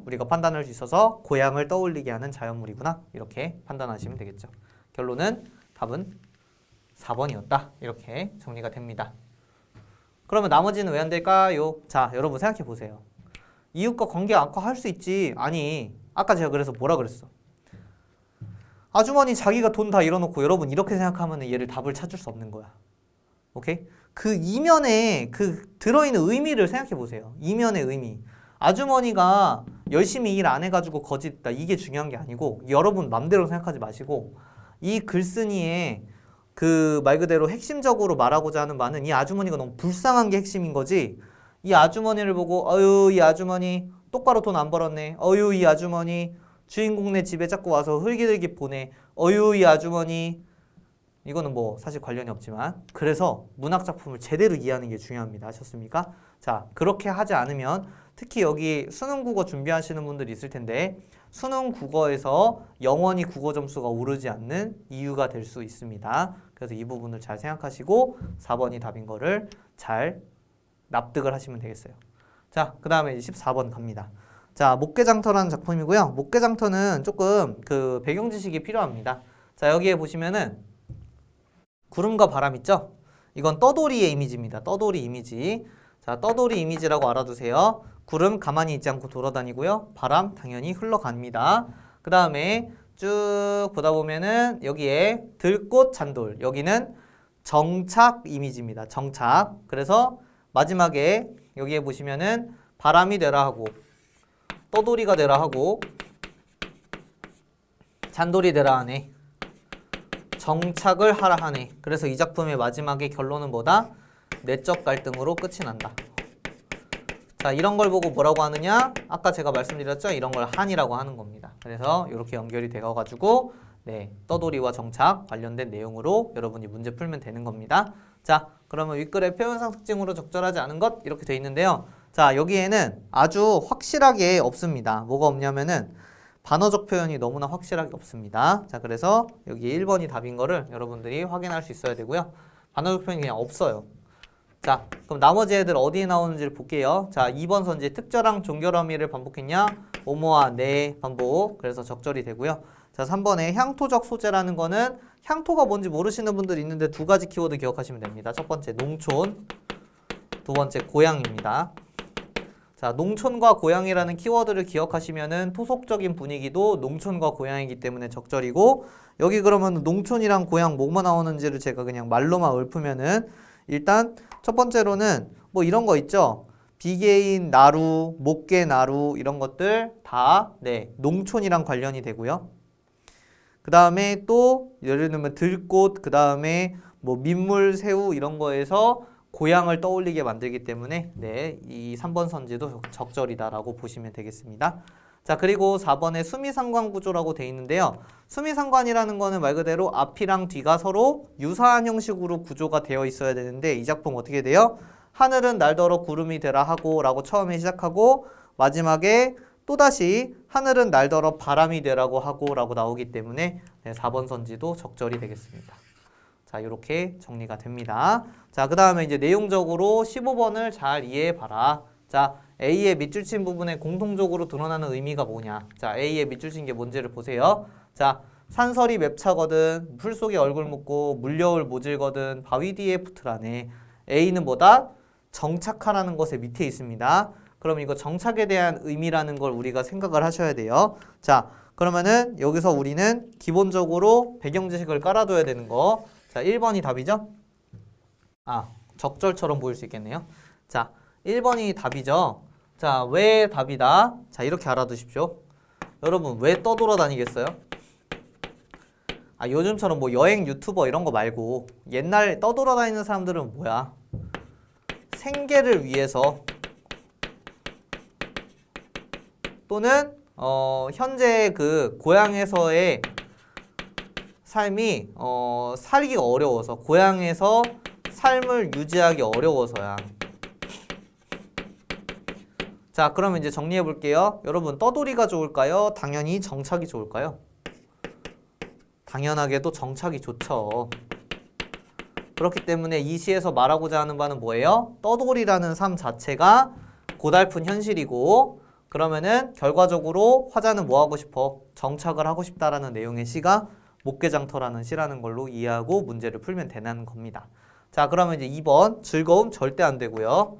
우리가 판단할 수 있어서 고향을 떠올리게 하는 자연물이구나 이렇게 판단하시면 되겠죠. 결론은 답은 4번이었다 이렇게 정리가 됩니다. 그러면 나머지는 왜 안 될까요? 자, 여러분 생각해 보세요. 이웃과 관계 악화할 수 있지. 아니, 아까 제가 그래서 뭐라 그랬어? 아주머니 자기가 돈 다 잃어놓고 여러분 이렇게 생각하면 얘를 답을 찾을 수 없는 거야. 오케이? 그 이면에 그 들어있는 의미를 생각해 보세요. 이면의 의미. 아주머니가 열심히 일 안 해가지고 거짓다. 이게 중요한 게 아니고 여러분 맘대로 생각하지 마시고 이 글쓴이의 그 말 그대로 핵심적으로 말하고자 하는 바는 이 아주머니가 너무 불쌍한 게 핵심인 거지. 이 아주머니를 보고 어유 이 아주머니 똑바로 돈 안 벌었네. 어유 이 아주머니 주인공네 집에 자꾸 와서 흘기들기 보내. 어유 이 아주머니 이거는 뭐 사실 관련이 없지만 그래서 문학 작품을 제대로 이해하는 게 중요합니다. 아셨습니까? 자, 그렇게 하지 않으면 특히 여기 수능 국어 준비하시는 분들이 있을 텐데 수능 국어에서 영원히 국어 점수가 오르지 않는 이유가 될 수 있습니다. 그래서 이 부분을 잘 생각하시고 4번이 답인 거를 잘 납득을 하시면 되겠어요. 자, 그 다음에 14번 갑니다. 자, 목계장터라는 작품이고요. 목계장터는 조금 그 배경 지식이 필요합니다. 자, 여기에 보시면은 구름과 바람 있죠? 이건 떠돌이의 이미지입니다. 떠돌이 이미지. 자, 떠돌이 이미지라고 알아두세요. 구름 가만히 있지 않고 돌아다니고요. 바람 당연히 흘러갑니다. 그 다음에 쭉 보다 보면은 여기에 들꽃 잔돌. 여기는 정착 이미지입니다. 정착. 그래서 마지막에 여기에 보시면은 바람이 되라 하고 떠돌이가 되라 하고 잔돌이 되라 하네. 정착을 하라 하네. 그래서 이 작품의 마지막에 결론은 뭐다? 내적 갈등으로 끝이 난다. 자, 이런 걸 보고 뭐라고 하느냐? 아까 제가 말씀드렸죠? 이런 걸 한이라고 하는 겁니다. 그래서 이렇게 연결이 되어가지고 네, 떠돌이와 정착 관련된 내용으로 여러분이 문제 풀면 되는 겁니다. 자, 그러면 윗글의 표현상 특징으로 적절하지 않은 것 이렇게 돼 있는데요. 자, 여기에는 아주 확실하게 없습니다. 뭐가 없냐면은 반어적 표현이 너무나 확실하게 없습니다. 자, 그래서 여기 1번이 답인 거를 여러분들이 확인할 수 있어야 되고요. 반어적 표현이 그냥 없어요. 자, 그럼 나머지 애들 어디에 나오는지를 볼게요. 자, 2번 선지 특절한 종결어미를 반복했냐? 오모와 네 반복. 그래서 적절이 되고요. 자, 3번에 향토적 소재라는 거는 향토가 뭔지 모르시는 분들이 있는데 두 가지 키워드 기억하시면 됩니다. 첫 번째 농촌, 두 번째 고향입니다. 자, 농촌과 고향이라는 키워드를 기억하시면은 토속적인 분위기도 농촌과 고향이기 때문에 적절이고, 여기 그러면 농촌이랑 고향 뭐뭐 나오는지를 제가 그냥 말로만 읊으면은, 일단 첫 번째로는 뭐 이런 거 있죠. 비계인, 나루, 목계 나루 이런 것들 다 네, 농촌이랑 관련이 되고요. 그 다음에 또 예를 들면 들꽃, 그 다음에 뭐 민물, 새우 이런 거에서 고향을 떠올리게 만들기 때문에 네, 이 3번 선지도 적절이다라고 보시면 되겠습니다. 자, 그리고 4번에 수미상관 구조라고 돼 있는데요. 수미상관이라는 거는 말 그대로 앞이랑 뒤가 서로 유사한 형식으로 구조가 되어 있어야 되는데, 이 작품 어떻게 돼요? 하늘은 날더러 구름이 되라 하고 라고 처음에 시작하고, 마지막에 또다시 하늘은 날더러 바람이 되라고 하고 라고 나오기 때문에 네, 4번 선지도 적절히 되겠습니다. 자, 이렇게 정리가 됩니다. 자, 그 다음에 이제 내용적으로 15번을 잘 이해해봐라. 자, A의 밑줄 친 부분에 공통적으로 드러나는 의미가 뭐냐. 자, A의 밑줄 친 게 뭔지를 보세요. 자, 산설이 맵차거든, 풀 속에 얼굴 묻고, 물려올 모질거든, 바위 뒤에 붙으라네. A는 뭐다? 정착하라는 것의 밑에 있습니다. 그럼 이거 정착에 대한 의미라는 걸 우리가 생각을 하셔야 돼요. 자, 그러면은 여기서 우리는 기본적으로 배경 지식을 깔아둬야 되는 거. 자, 1번이 답이죠? 아, 적절처럼 보일 수 있겠네요. 자, 1번이 답이죠? 자, 왜 답이다? 자, 이렇게 알아두십시오. 여러분, 왜 떠돌아다니겠어요? 아, 요즘처럼 뭐 여행 유튜버 이런 거 말고 옛날 떠돌아다니는 사람들은 뭐야? 생계를 위해서 또는 현재 그 고향에서의 삶이 살기가 어려워서, 고향에서 삶을 유지하기 어려워서야. 자, 그러면 이제 정리해 볼게요. 여러분, 떠돌이가 좋을까요? 당연히 정착이 좋을까요? 당연하게도 정착이 좋죠. 그렇기 때문에 이 시에서 말하고자 하는 바는 뭐예요? 떠돌이라는 삶 자체가 고달픈 현실이고, 그러면은 결과적으로 화자는 뭐 하고 싶어? 정착을 하고 싶다라는 내용의 시가 목계장터라는 시라는 걸로 이해하고 문제를 풀면 되는 겁니다. 자, 그러면 이제 2번 즐거움 절대 안 되고요.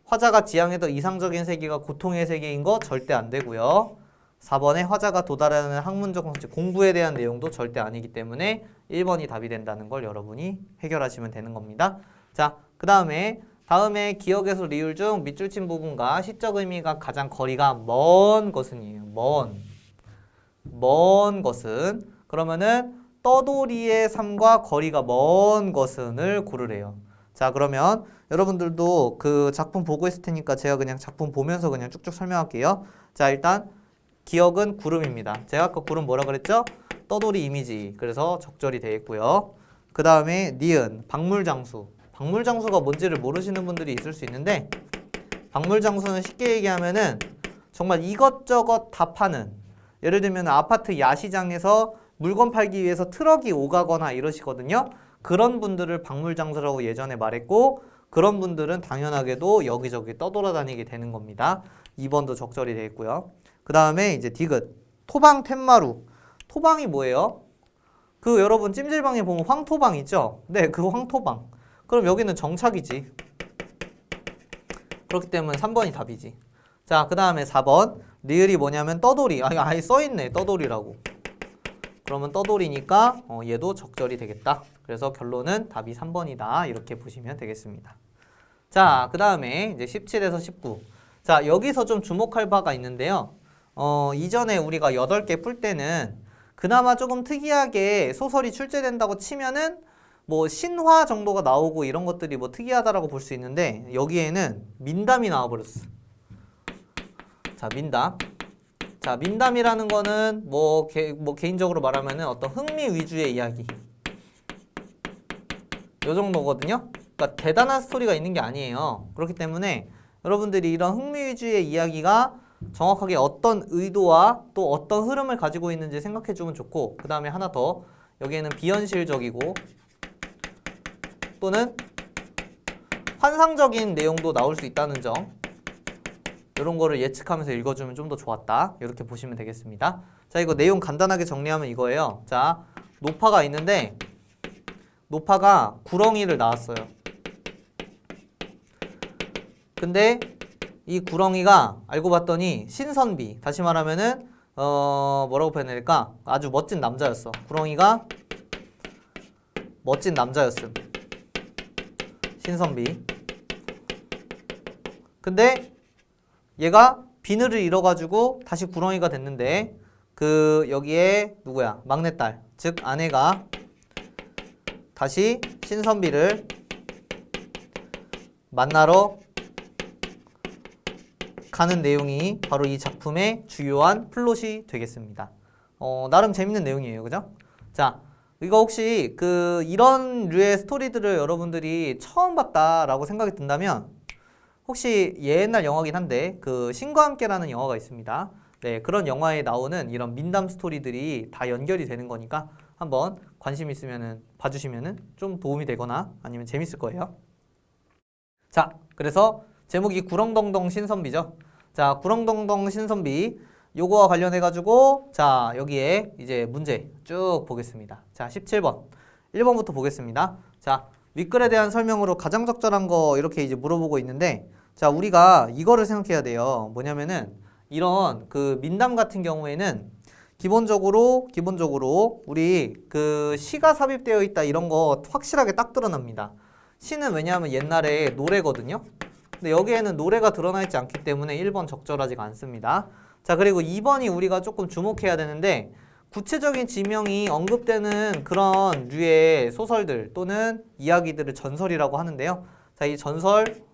화자가 지향했던 이상적인 세계가 고통의 세계인 거 절대 안 되고요. 4번에 화자가 도달하는 학문적 성취, 공부에 대한 내용도 절대 아니기 때문에 1번이 답이 된다는 걸 여러분이 해결하시면 되는 겁니다. 자, 그 다음에 기억에서 리을 중 밑줄 친 부분과 시적 의미가 가장 거리가 먼 것은이에요. 먼 것은. 그러면은 떠돌이의 삶과 거리가 먼 것은을 고르래요. 자, 그러면 여러분들도 그 작품 보고 있을 테니까 제가 그냥 작품 보면서 그냥 쭉쭉 설명할게요. 자, 일단 기억은 구름입니다. 제가 아까 구름 뭐라 그랬죠? 떠돌이 이미지. 그래서 적절히 되어 있고요. 그 다음에 니은, 박물장수. 박물장수가 뭔지를 모르시는 분들이 있을 수 있는데, 박물장수는 쉽게 얘기하면은 정말 이것저것 다 파는, 예를 들면 아파트 야시장에서 물건 팔기 위해서 트럭이 오가거나 이러시거든요. 그런 분들을 박물장수라고 예전에 말했고, 그런 분들은 당연하게도 여기저기 떠돌아다니게 되는 겁니다. 2번도 적절히 되어 있고요. 그 다음에 이제 디귿, 토방 텐마루. 토방이 뭐예요? 그 여러분 찜질방에 보면 황토방 있죠? 네, 그 황토방. 그럼 여기는 정착이지. 그렇기 때문에 3번이 답이지. 자, 그 다음에 4번 리을이 뭐냐면 떠돌이. 아예 써있네, 떠돌이라고. 그러면 떠돌이니까 얘도 적절히 되겠다. 그래서 결론은 답이 3번이다. 이렇게 보시면 되겠습니다. 자, 그 다음에 이제 17에서 19. 자, 여기서 좀 주목할 바가 있는데요. 이전에 우리가 8개 풀 때는 그나마 조금 특이하게 소설이 출제된다고 치면은 뭐 신화 정도가 나오고 이런 것들이 뭐 특이하다라고 볼 수 있는데, 여기에는 민담이 나와버렸어. 자, 민담. 자, 민담이라는 거는 뭐 개인적으로 말하면은 어떤 흥미 위주의 이야기. 요 정도거든요. 그러니까 대단한 스토리가 있는 게 아니에요. 그렇기 때문에 여러분들이 이런 흥미 위주의 이야기가 정확하게 어떤 의도와 또 어떤 흐름을 가지고 있는지 생각해 주면 좋고, 그 다음에 하나 더, 여기에는 비현실적이고 또는 환상적인 내용도 나올 수 있다는 점, 이런 거를 예측하면서 읽어주면 좀 더 좋았다. 이렇게 보시면 되겠습니다. 자, 이거 내용 간단하게 정리하면 이거예요. 자, 노파가 있는데 노파가 구렁이를 낳았어요. 근데 이 구렁이가 알고 봤더니 신선비, 다시 말하면은 뭐라고 표현해야 될까? 아주 멋진 남자였어. 구렁이가 멋진 남자였음. 신선비. 근데 얘가 비늘을 잃어가지고 다시 구렁이가 됐는데 그 여기에 누구야? 막내딸, 즉 아내가 다시 신선비를 만나러 가는 내용이 바로 이 작품의 주요한 플롯이 되겠습니다. 나름 재밌는 내용이에요. 그죠? 자, 이거 혹시 이런 류의 스토리들을 여러분들이 처음 봤다라고 생각이 든다면 혹시 옛날 영화긴 한데 신과 함께라는 영화가 있습니다. 네, 그런 영화에 나오는 이런 민담 스토리들이 다 연결이 되는 거니까 한번 관심 있으면은 봐주시면은 좀 도움이 되거나 아니면 재밌을 거예요. 자, 그래서 제목이 구렁덩덩 신선비죠. 자, 구렁덩덩 신선비 요거와 관련해 가지고 자, 여기에 이제 문제 쭉 보겠습니다. 자, 17번. 1번부터 보겠습니다. 자, 윗글에 대한 설명으로 가장 적절한 거 이렇게 이제 물어보고 있는데 자, 우리가 이거를 생각해야 돼요. 뭐냐면은 이런 민담 같은 경우에는 기본적으로 우리 시가 삽입되어 있다 이런 거 확실하게 딱 드러납니다. 시는 왜냐하면 옛날에 노래거든요. 근데 여기에는 노래가 드러나 있지 않기 때문에 1번 적절하지가 않습니다. 자, 그리고 2번이 우리가 조금 주목해야 되는데 구체적인 지명이 언급되는 그런 류의 소설들 또는 이야기들을 전설이라고 하는데요. 자, 이 전설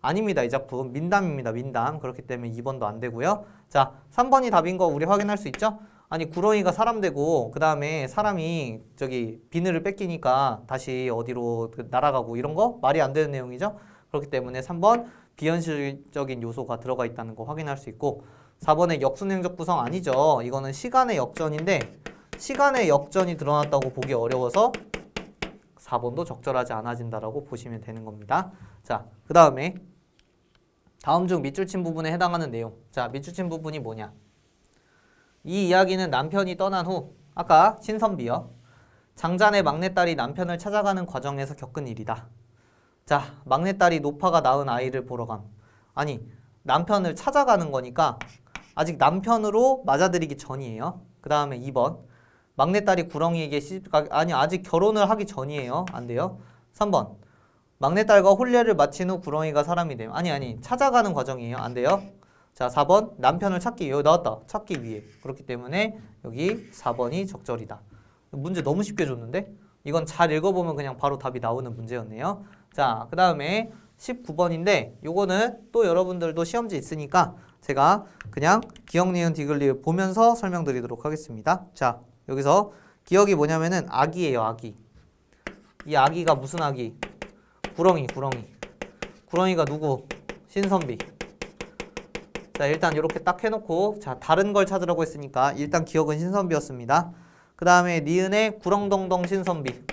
아닙니다. 이 작품 민담입니다. 민담. 그렇기 때문에 2번도 안 되고요. 자, 3번이 답인 거 우리 확인할 수 있죠? 아니, 구렁이가 사람 되고 그 다음에 사람이 비늘을 뺏기니까 다시 어디로 날아가고 이런 거 말이 안 되는 내용이죠? 그렇기 때문에 3번 비현실적인 요소가 들어가 있다는 거 확인할 수 있고 4번의 역순행적 구성 아니죠. 이거는 시간의 역전인데 시간의 역전이 드러났다고 보기 어려워서 4번도 적절하지 않아진다라고 보시면 되는 겁니다. 자, 그 다음에 다음 중 밑줄 친 부분에 해당하는 내용. 자, 밑줄 친 부분이 뭐냐? 이 이야기는 남편이 떠난 후 아까 신선비요. 장잔의 막내딸이 남편을 찾아가는 과정에서 겪은 일이다. 자, 막내딸이 노파가 낳은 아이를 보러 감. 아니, 남편을 찾아가는 거니까 아직 남편으로 맞아들이기 전이에요. 그 다음에 2번. 막내딸이 구렁이에게 아직 결혼을 하기 전이에요. 안 돼요. 3번. 막내딸과 혼례를 마친 후 구렁이가 사람이 됨. 아니, 찾아가는 과정이에요. 안 돼요. 자, 4번. 남편을 찾기. 여기 나왔다. 찾기 위해. 그렇기 때문에 여기 4번이 적절이다. 문제 너무 쉽게 줬는데? 이건 잘 읽어보면 그냥 바로 답이 나오는 문제였네요. 자, 그 다음에 19번인데 요거는 또 여러분들도 시험지 있으니까 제가 그냥 기억, 니은, 디귿 보면서 설명드리도록 하겠습니다. 자, 여기서 기억이 뭐냐면은 아기예요. 아기. 이 아기가 무슨 아기? 구렁이. 구렁이가 누구? 신선비. 자, 일단 이렇게 딱 해놓고 자, 다른 걸 찾으라고 했으니까 일단 기억은 신선비였습니다. 그 다음에 니은의 구렁덩덩 신선비.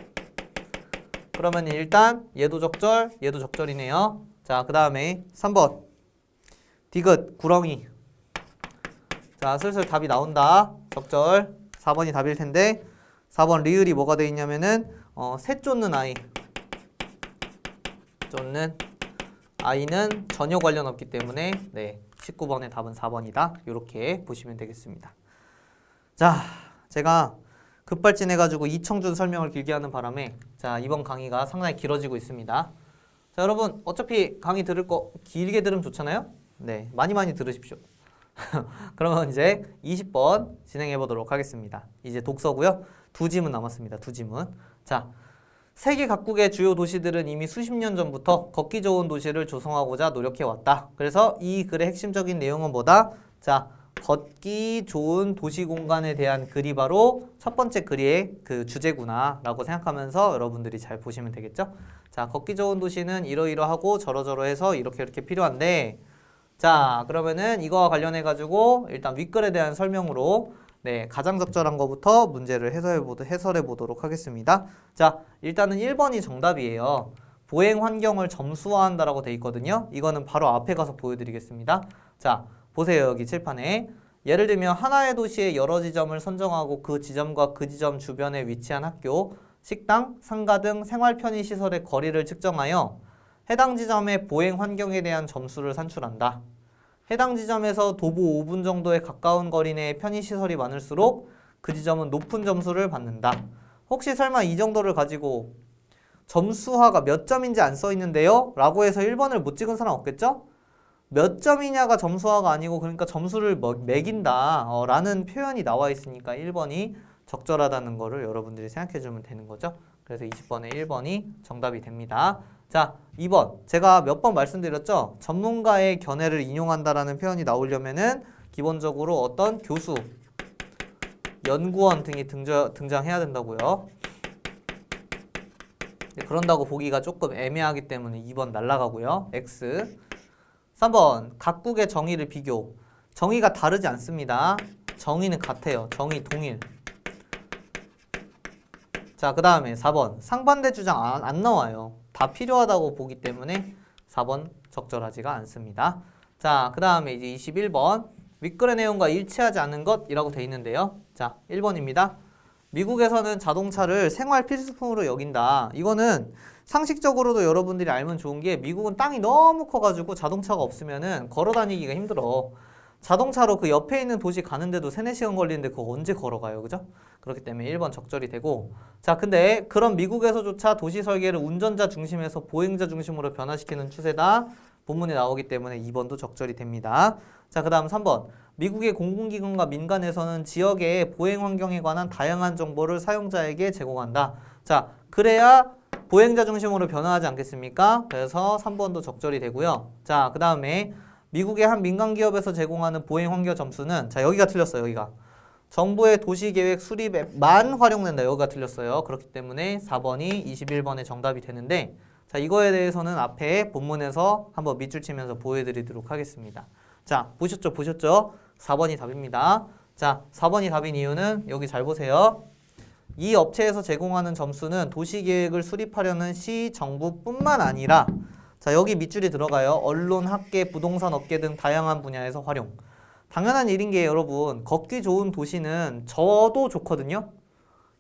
그러면 일단 얘도 적절, 얘도 적절이네요. 자, 그 다음에 3번 디귿 구렁이. 자, 슬슬 답이 나온다. 적절. 4번이 답일 텐데 4번 리을이 뭐가 돼 있냐면은 새 쫓는 아이. 쫓는 아이는 전혀 관련 없기 때문에 네, 19번의 답은 4번이다. 이렇게 보시면 되겠습니다. 자, 제가 급발진해가지고 이청준 설명을 길게 하는 바람에 자, 이번 강의가 상당히 길어지고 있습니다. 자, 여러분 어차피 강의 들을 거 길게 들으면 좋잖아요. 네, 많이 들으십시오. 그러면 이제 20번 진행해 보도록 하겠습니다. 이제 독서고요. 2지문 남았습니다. 2지문. 자, 세계 각국의 주요 도시들은 이미 수십 년 전부터 걷기 좋은 도시를 조성하고자 노력해 왔다. 그래서 이 글의 핵심적인 내용은 뭐다? 자, 걷기 좋은 도시 공간에 대한 글이 바로 첫 번째 글의 주제구나 라고 생각하면서 여러분들이 잘 보시면 되겠죠? 자, 걷기 좋은 도시는 이러이러하고 저러저러해서 이렇게 필요한데 자, 그러면은 이거와 관련해 가지고 일단 윗글에 대한 설명으로 네, 가장 적절한 것부터 문제를 해설해 보도록 하겠습니다. 자, 일단은 1번이 정답이에요. 보행 환경을 점수화한다라고 돼 있거든요. 이거는 바로 앞에 가서 보여드리겠습니다. 자, 보세요. 여기 칠판에. 예를 들면 하나의 도시의 여러 지점을 선정하고 그 지점과 그 지점 주변에 위치한 학교, 식당, 상가 등 생활 편의 시설의 거리를 측정하여 해당 지점의 보행 환경에 대한 점수를 산출한다. 해당 지점에서 도보 5분 정도에 가까운 거리 내에 편의시설이 많을수록 그 지점은 높은 점수를 받는다. 혹시 설마 이 정도를 가지고 점수화가 몇 점인지 안 써 있는데요? 라고 해서 1번을 못 찍은 사람 없겠죠? 몇 점이냐가 점수화가 아니고 그러니까 점수를 매긴다 라는 표현이 나와 있으니까 1번이 적절하다는 거를 여러분들이 생각해 주면 되는 거죠. 그래서 20번에 1번이 정답이 됩니다. 자, 2번. 제가 몇 번 말씀드렸죠? 전문가의 견해를 인용한다라는 표현이 나오려면은 기본적으로 어떤 교수, 연구원 등이 등장해야 된다고요. 그런다고 보기가 조금 애매하기 때문에 2번 날라가고요. X. 3번. 각국의 정의를 비교. 정의가 다르지 않습니다. 정의는 같아요. 정의 동일. 자, 그 다음에 4번. 상반대 주장 안 나와요. 다 필요하다고 보기 때문에 4번 적절하지가 않습니다. 자, 그 다음에 이제 21번. 윗글의 내용과 일치하지 않는 것이라고 돼 있는데요. 자, 1번입니다. 미국에서는 자동차를 생활 필수품으로 여긴다. 이거는 상식적으로도 여러분들이 알면 좋은 게 미국은 땅이 너무 커가지고 자동차가 없으면은 걸어 다니기가 힘들어. 자동차로 그 옆에 있는 도시 가는데도 3, 4시간 걸리는데 그거 언제 걸어가요? 그죠? 그렇기 때문에 1번 적절히 되고. 자, 근데 그런 미국에서조차 도시 설계를 운전자 중심에서 보행자 중심으로 변화시키는 추세다. 본문에 나오기 때문에 2번도 적절히 됩니다. 자, 그 다음 3번. 미국의 공공기관과 민간에서는 지역의 보행 환경에 관한 다양한 정보를 사용자에게 제공한다. 자, 그래야 보행자 중심으로 변화하지 않겠습니까? 그래서 3번도 적절히 되고요. 자, 그 다음에 미국의 한 민간 기업에서 제공하는 보행 환경 점수는 자, 여기가 틀렸어요. 여기가. 정부의 도시계획 수립에만 활용된다. 여기가 틀렸어요. 그렇기 때문에 4번이 21번의 정답이 되는데 자, 이거에 대해서는 앞에 본문에서 한번 밑줄 치면서 보여드리도록 하겠습니다. 자, 보셨죠? 4번이 답입니다. 자, 4번이 답인 이유는 여기 잘 보세요. 이 업체에서 제공하는 점수는 도시계획을 수립하려는 시, 정부뿐만 아니라 자, 여기 밑줄이 들어가요. 언론, 학계, 부동산 업계 등 다양한 분야에서 활용. 당연한 일인 게 여러분, 걷기 좋은 도시는 저도 좋거든요.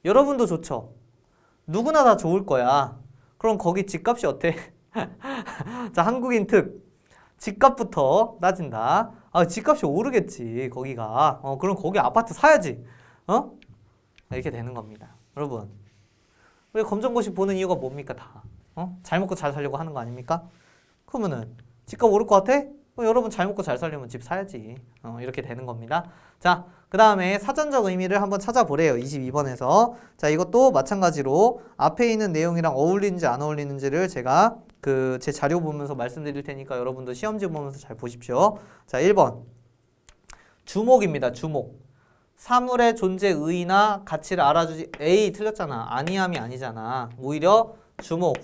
여러분도 좋죠. 누구나 다 좋을 거야. 그럼 거기 집값이 어때? 자, 한국인 특. 집값부터 따진다. 아, 집값이 오르겠지, 거기가. 그럼 거기 아파트 사야지. 이렇게 되는 겁니다. 여러분, 왜 검정고시 보는 이유가 뭡니까, 다? 잘 먹고 잘 살려고 하는 거 아닙니까? 그러면은 집값 오를 것 같아? 여러분 잘 먹고 잘 살려면 집 사야지. 이렇게 되는 겁니다. 자, 그 다음에 사전적 의미를 한번 찾아보래요. 22번에서. 자, 이것도 마찬가지로 앞에 있는 내용이랑 어울리는지 안 어울리는지를 제가 제 자료 보면서 말씀드릴 테니까 여러분도 시험지 보면서 잘 보십시오. 자, 1번. 주목입니다. 주목. 사물의 존재 의의나 가치를 알아주지. 에이, 틀렸잖아. 아니함이 아니잖아. 오히려 주목.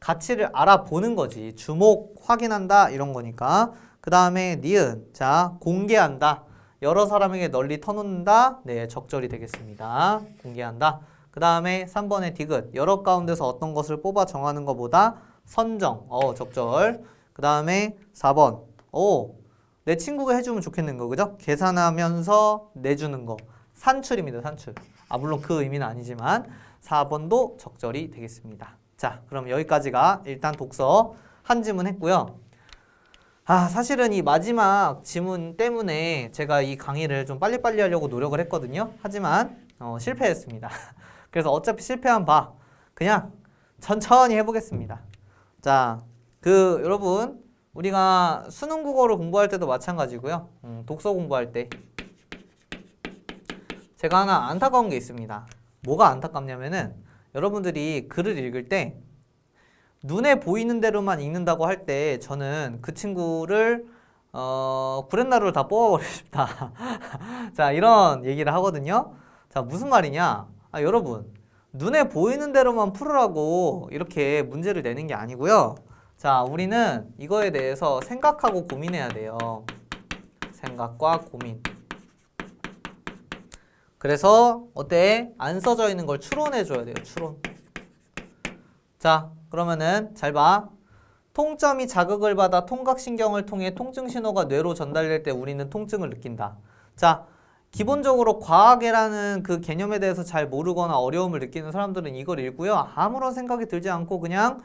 가치를 알아보는 거지. 주목, 확인한다 이런 거니까. 그 다음에 니은. 자, 공개한다. 여러 사람에게 널리 터놓는다. 네, 적절히 되겠습니다. 공개한다. 그 다음에 3번의 디귿. 여러 가운데서 어떤 것을 뽑아 정하는 것보다 선정. 적절. 그 다음에 4번. 내 친구가 해주면 좋겠는 거, 그죠? 계산하면서 내주는 거. 산출입니다, 산출. 물론 그 의미는 아니지만 4번도 적절히 되겠습니다. 자, 그럼 여기까지가 일단 독서 한 지문 했고요. 사실은 이 마지막 지문 때문에 제가 이 강의를 좀 빨리빨리 하려고 노력을 했거든요. 하지만 실패했습니다. 그래서 어차피 실패한 바 그냥 천천히 해보겠습니다. 자, 여러분 우리가 수능 국어를 공부할 때도 마찬가지고요. 독서 공부할 때 제가 하나 안타까운 게 있습니다. 뭐가 안타깝냐면은 여러분들이 글을 읽을 때 눈에 보이는 대로만 읽는다고 할 때 저는 그 친구를 구렛나루를 다 뽑아버리고 싶다. 자, 이런 얘기를 하거든요. 자, 무슨 말이냐? 여러분 눈에 보이는 대로만 풀으라고 이렇게 문제를 내는 게 아니고요. 자, 우리는 이거에 대해서 생각하고 고민해야 돼요. 생각과 고민. 그래서 어때? 안 써져 있는 걸 추론해줘야 돼요. 추론. 자, 그러면은 잘 봐. 통점이 자극을 받아 통각신경을 통해 통증 신호가 뇌로 전달될 때 우리는 통증을 느낀다. 자, 기본적으로 과학이라는 그 개념에 대해서 잘 모르거나 어려움을 느끼는 사람들은 이걸 읽고요. 아무런 생각이 들지 않고 그냥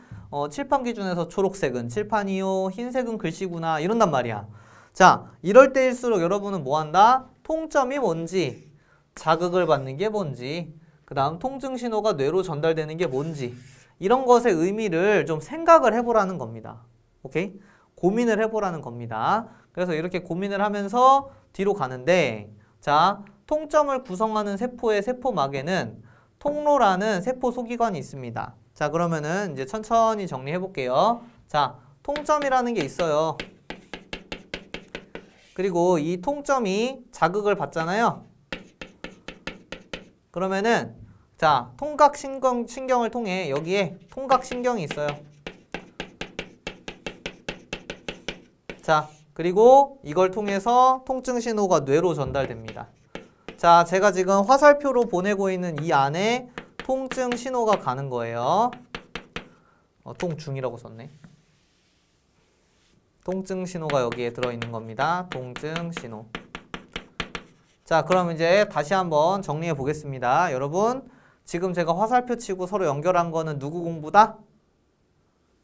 칠판 기준에서 초록색은 칠판이요, 흰색은 글씨구나 이런단 말이야. 자, 이럴 때일수록 여러분은 뭐 한다? 통점이 뭔지, 자극을 받는 게 뭔지, 그 다음 통증 신호가 뇌로 전달되는 게 뭔지, 이런 것의 의미를 좀 생각을 해보라는 겁니다. 오케이? 고민을 해보라는 겁니다. 그래서 이렇게 고민을 하면서 뒤로 가는데, 자, 통점을 구성하는 세포의 세포막에는 통로라는 세포 소기관이 있습니다. 자, 그러면은 이제 천천히 정리해 볼게요. 자, 통점이라는 게 있어요. 그리고 이 통점이 자극을 받잖아요. 그러면은 자, 통각신경을 통해 여기에 통각신경이 있어요. 자, 그리고 이걸 통해서 통증 신호가 뇌로 전달됩니다. 자, 제가 지금 화살표로 보내고 있는 이 안에 통증 신호가 가는 거예요. 통중이라고 썼네. 통증 신호가 여기에 들어있는 겁니다. 통증 신호. 자, 그럼 이제 다시 한번 정리해 보겠습니다. 여러분, 지금 제가 화살표 치고 서로 연결한 거는 누구 공부다?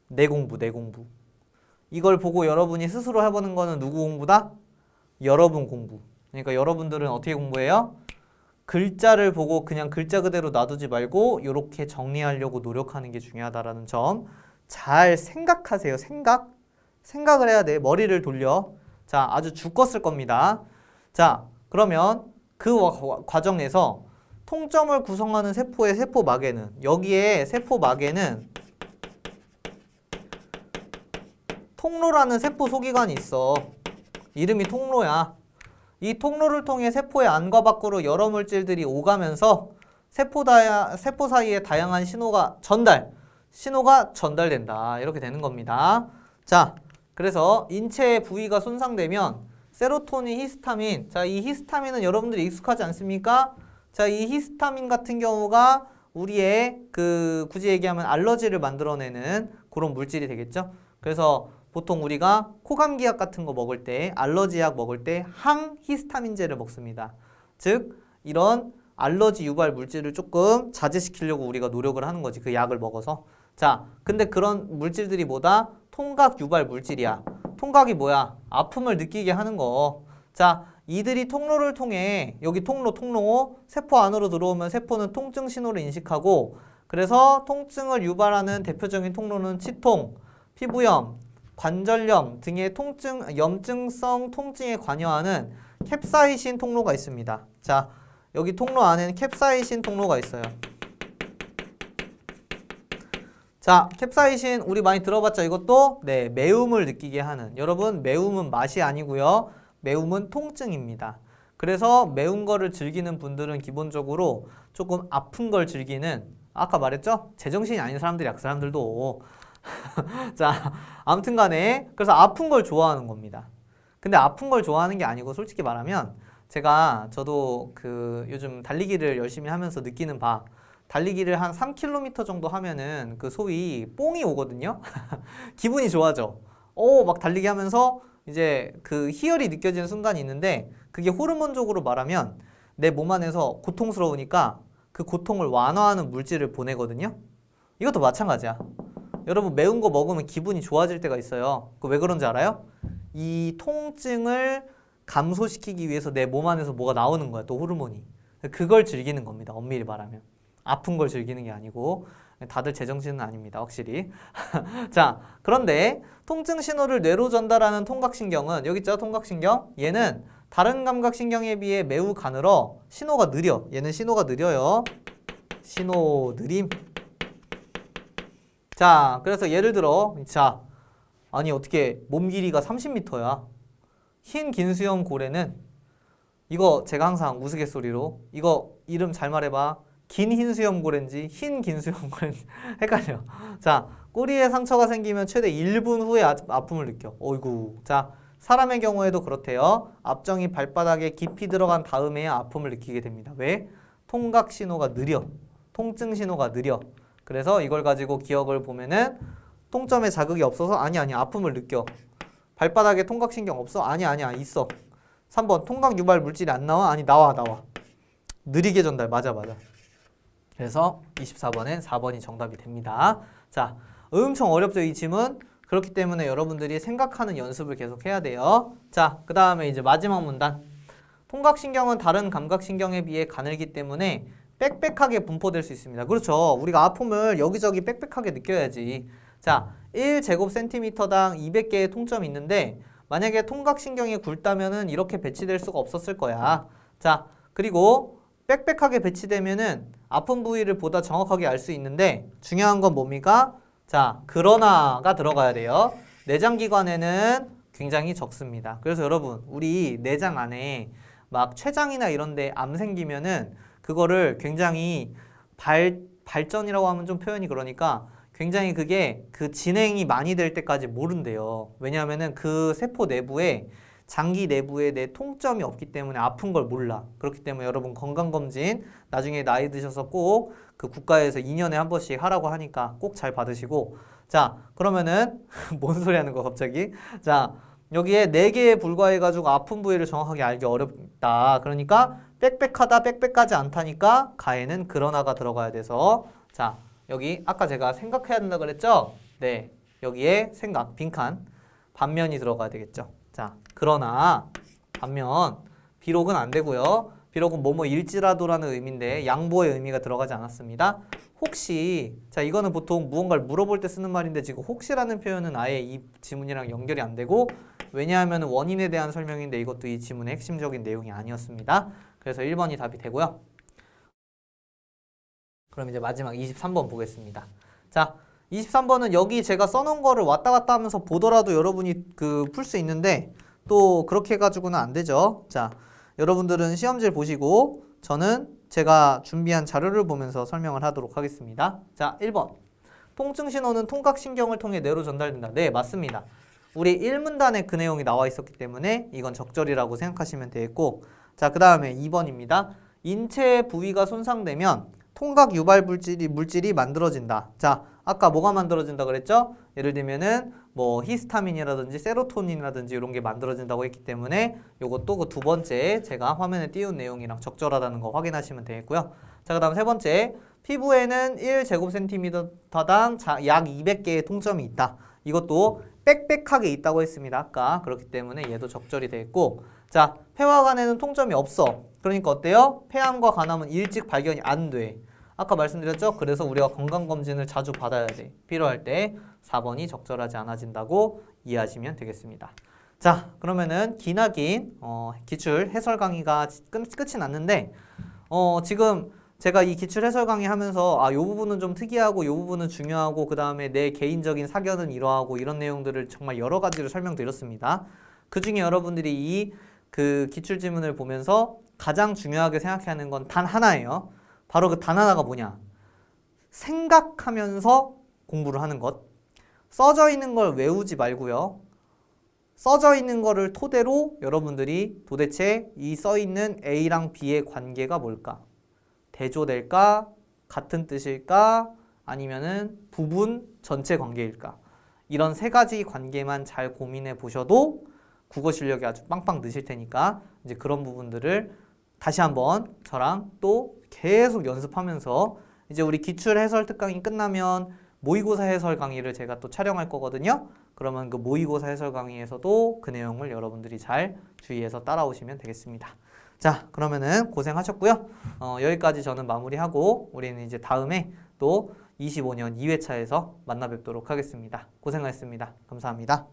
내 공부, 내 공부. 이걸 보고 여러분이 스스로 해보는 거는 누구 공부다? 여러분 공부. 그러니까 여러분들은 어떻게 공부해요? 글자를 보고 그냥 글자 그대로 놔두지 말고 이렇게 정리하려고 노력하는 게 중요하다라는 점 잘 생각하세요. 생각을 해야 돼. 머리를 돌려. 자, 아주 죽었을 겁니다. 자, 그러면 그 과정에서 통점을 구성하는 세포의 세포막에는 여기에 세포막에는 통로라는 세포 소기관이 있어. 이름이 통로야. 이 통로를 통해 세포의 안과 밖으로 여러 물질들이 오가면서 세포 사이에 다양한 신호가 전달된다. 이렇게 되는 겁니다. 자, 그래서 인체의 부위가 손상되면 세로토닌, 히스타민. 자, 이 히스타민은 여러분들이 익숙하지 않습니까? 자, 이 히스타민 같은 경우가 우리의 굳이 얘기하면 알러지를 만들어내는 그런 물질이 되겠죠. 그래서 보통 우리가 코감기약 같은 거 먹을 때, 알러지약 먹을 때 항히스타민제를 먹습니다. 즉 이런 알러지 유발 물질을 조금 자제시키려고 우리가 노력을 하는 거지. 그 약을 먹어서. 자, 근데 그런 물질들이 뭐다? 통각 유발 물질이야. 통각이 뭐야? 아픔을 느끼게 하는 거. 자, 이들이 통로를 통해 여기 통로 세포 안으로 들어오면 세포는 통증 신호를 인식하고 그래서 통증을 유발하는 대표적인 통로는 치통, 피부염, 관절염 등의 염증성 통증에 관여하는 캡사이신 통로가 있습니다. 자, 여기 통로 안에는 캡사이신 통로가 있어요. 자, 캡사이신 우리 많이 들어봤죠? 이것도 네, 매움을 느끼게 하는. 여러분, 매움은 맛이 아니고요. 매움은 통증입니다. 그래서 매운 거를 즐기는 분들은 기본적으로 조금 아픈 걸 즐기는, 아까 말했죠? 제정신이 아닌 사람들이 그 사람들도 자, 아무튼 간에 그래서 아픈 걸 좋아하는 겁니다. 근데 아픈 걸 좋아하는 게 아니고 솔직히 말하면 저도 요즘 달리기를 열심히 하면서 느끼는 바, 달리기를 한 3km 정도 하면은 소위 뽕이 오거든요. 기분이 좋아져. 막 달리기 하면서 이제 희열이 느껴지는 순간이 있는데 그게 호르몬적으로 말하면 내 몸 안에서 고통스러우니까 그 고통을 완화하는 물질을 보내거든요. 이것도 마찬가지야. 여러분 매운 거 먹으면 기분이 좋아질 때가 있어요. 왜 그런지 알아요? 이 통증을 감소시키기 위해서 내 몸 안에서 뭐가 나오는 거야. 또 호르몬이. 그걸 즐기는 겁니다. 엄밀히 말하면. 아픈 걸 즐기는 게 아니고 다들 제정신은 아닙니다. 확실히. 자, 그런데 통증 신호를 뇌로 전달하는 통각신경은 여기 있죠? 통각신경. 얘는 다른 감각신경에 비해 매우 가늘어 신호가 느려. 얘는 신호가 느려요. 신호 느림. 자, 그래서 예를 들어 아니 어떻게 몸 길이가 30m야. 흰 긴수염 고래는 이거 제가 항상 우스갯소리로 이거 이름 잘 말해봐. 긴 흰수염 고래인지 흰 긴수염 고래인지 헷갈려. 자, 꼬리에 상처가 생기면 최대 1분 후에 아픔을 느껴. 어이구. 자, 사람의 경우에도 그렇대요. 앞정이 발바닥에 깊이 들어간 다음에야 아픔을 느끼게 됩니다. 왜? 통각 신호가 느려. 통증 신호가 느려. 그래서 이걸 가지고 기억을 보면은 통점에 자극이 없어서 아니 아픔을 느껴. 발바닥에 통각신경 없어? 아니야 있어. 3번 통각 유발 물질이 안 나와? 아니 나와. 느리게 전달. 맞아. 그래서 24번엔 4번이 정답이 됩니다. 자, 엄청 어렵죠 이 질문? 그렇기 때문에 여러분들이 생각하는 연습을 계속 해야 돼요. 자, 그 다음에 이제 마지막 문단. 통각신경은 다른 감각신경에 비해 가늘기 때문에 빽빽하게 분포될 수 있습니다. 그렇죠. 우리가 아픔을 여기저기 빽빽하게 느껴야지. 자, 1제곱센티미터당 200개의 통점이 있는데 만약에 통각신경이 굵다면은 이렇게 배치될 수가 없었을 거야. 자, 그리고 빽빽하게 배치되면은 아픈 부위를 보다 정확하게 알 수 있는데 중요한 건 뭡니까? 자, 그러나가 들어가야 돼요. 내장기관에는 굉장히 적습니다. 그래서 여러분, 우리 내장 안에 막 췌장이나 이런 데 암 생기면은 그거를 굉장히 발전이라고 하면 좀 표현이 그러니까 굉장히 그게 그 진행이 많이 될 때까지 모른대요. 왜냐하면은 그 세포 내부에 장기 내부에 내 통점이 없기 때문에 아픈 걸 몰라. 그렇기 때문에 여러분 건강검진 나중에 나이 드셔서 꼭 그 국가에서 2년에 한 번씩 하라고 하니까 꼭 잘 받으시고. 자, 그러면은 뭔 소리 하는 거 갑자기? 자, 여기에 4개에 불과해가지고 아픈 부위를 정확하게 알기 어렵다. 그러니까 빽빽하다, 빽빽하지 않다니까 가에는 그러나가 들어가야 돼서 자, 여기 아까 제가 생각해야 된다 그랬죠? 네, 여기에 생각, 빈칸, 반면이 들어가야 되겠죠. 자, 그러나, 반면, 비록은 안 되고요. 비록은 뭐뭐일지라도라는 의미인데 양보의 의미가 들어가지 않았습니다. 혹시, 자, 이거는 보통 무언가를 물어볼 때 쓰는 말인데 지금 혹시라는 표현은 아예 이 지문이랑 연결이 안 되고 왜냐하면 원인에 대한 설명인데 이것도 이 지문의 핵심적인 내용이 아니었습니다. 그래서 1번이 답이 되고요. 그럼 이제 마지막 23번 보겠습니다. 자, 23번은 여기 제가 써놓은 거를 왔다 갔다 하면서 보더라도 여러분이 풀 수 있는데 또 그렇게 해가지고는 안 되죠. 자, 여러분들은 시험지를 보시고 저는 제가 준비한 자료를 보면서 설명을 하도록 하겠습니다. 자, 1번. 통증 신호는 통각신경을 통해 뇌로 전달된다. 네, 맞습니다. 우리 1문단에 그 내용이 나와 있었기 때문에 이건 적절이라고 생각하시면 되겠고 자, 그 다음에 2번입니다. 인체의 부위가 손상되면 통각 유발 물질이 만들어진다. 자, 아까 뭐가 만들어진다 그랬죠? 예를 들면은 뭐 히스타민이라든지 세로토닌이라든지 이런 게 만들어진다고 했기 때문에 요것도 그 두 번째 제가 화면에 띄운 내용이랑 적절하다는 거 확인하시면 되겠고요. 자, 그 다음 세 번째. 피부에는 1제곱센티미터당 약 200개의 통점이 있다. 이것도 빽빽하게 있다고 했습니다. 아까. 그렇기 때문에 얘도 적절히 되겠고 자, 폐와 간에는 통점이 없어. 그러니까 어때요? 폐암과 간암은 일찍 발견이 안 돼. 아까 말씀드렸죠? 그래서 우리가 건강검진을 자주 받아야 돼. 필요할 때 4번이 적절하지 않아진다고 이해하시면 되겠습니다. 자, 그러면은 기나긴 기출 해설 강의가 끝이 났는데 지금 제가 이 기출 해설 강의 하면서 요 부분은 좀 특이하고 요 부분은 중요하고 그 다음에 내 개인적인 사견은 이러하고 이런 내용들을 정말 여러 가지로 설명드렸습니다. 그 중에 여러분들이 이 그 기출 지문을 보면서 가장 중요하게 생각해야 하는 건 단 하나예요. 바로 그 단 하나가 뭐냐? 생각하면서 공부를 하는 것. 써져 있는 걸 외우지 말고요. 써져 있는 거를 토대로 여러분들이 도대체 이 써 있는 A랑 B의 관계가 뭘까? 대조될까? 같은 뜻일까? 아니면은 부분 전체 관계일까? 이런 세 가지 관계만 잘 고민해 보셔도 국어 실력이 아주 빵빵 느실 테니까 이제 그런 부분들을 다시 한번 저랑 또 계속 연습하면서 이제 우리 기출 해설 특강이 끝나면 모의고사 해설 강의를 제가 또 촬영할 거거든요. 그러면 그 모의고사 해설 강의에서도 그 내용을 여러분들이 잘 주의해서 따라오시면 되겠습니다. 자, 그러면은 고생하셨고요. 여기까지 저는 마무리하고 우리는 이제 다음에 또 25년 2회차에서 만나 뵙도록 하겠습니다. 고생하셨습니다. 감사합니다.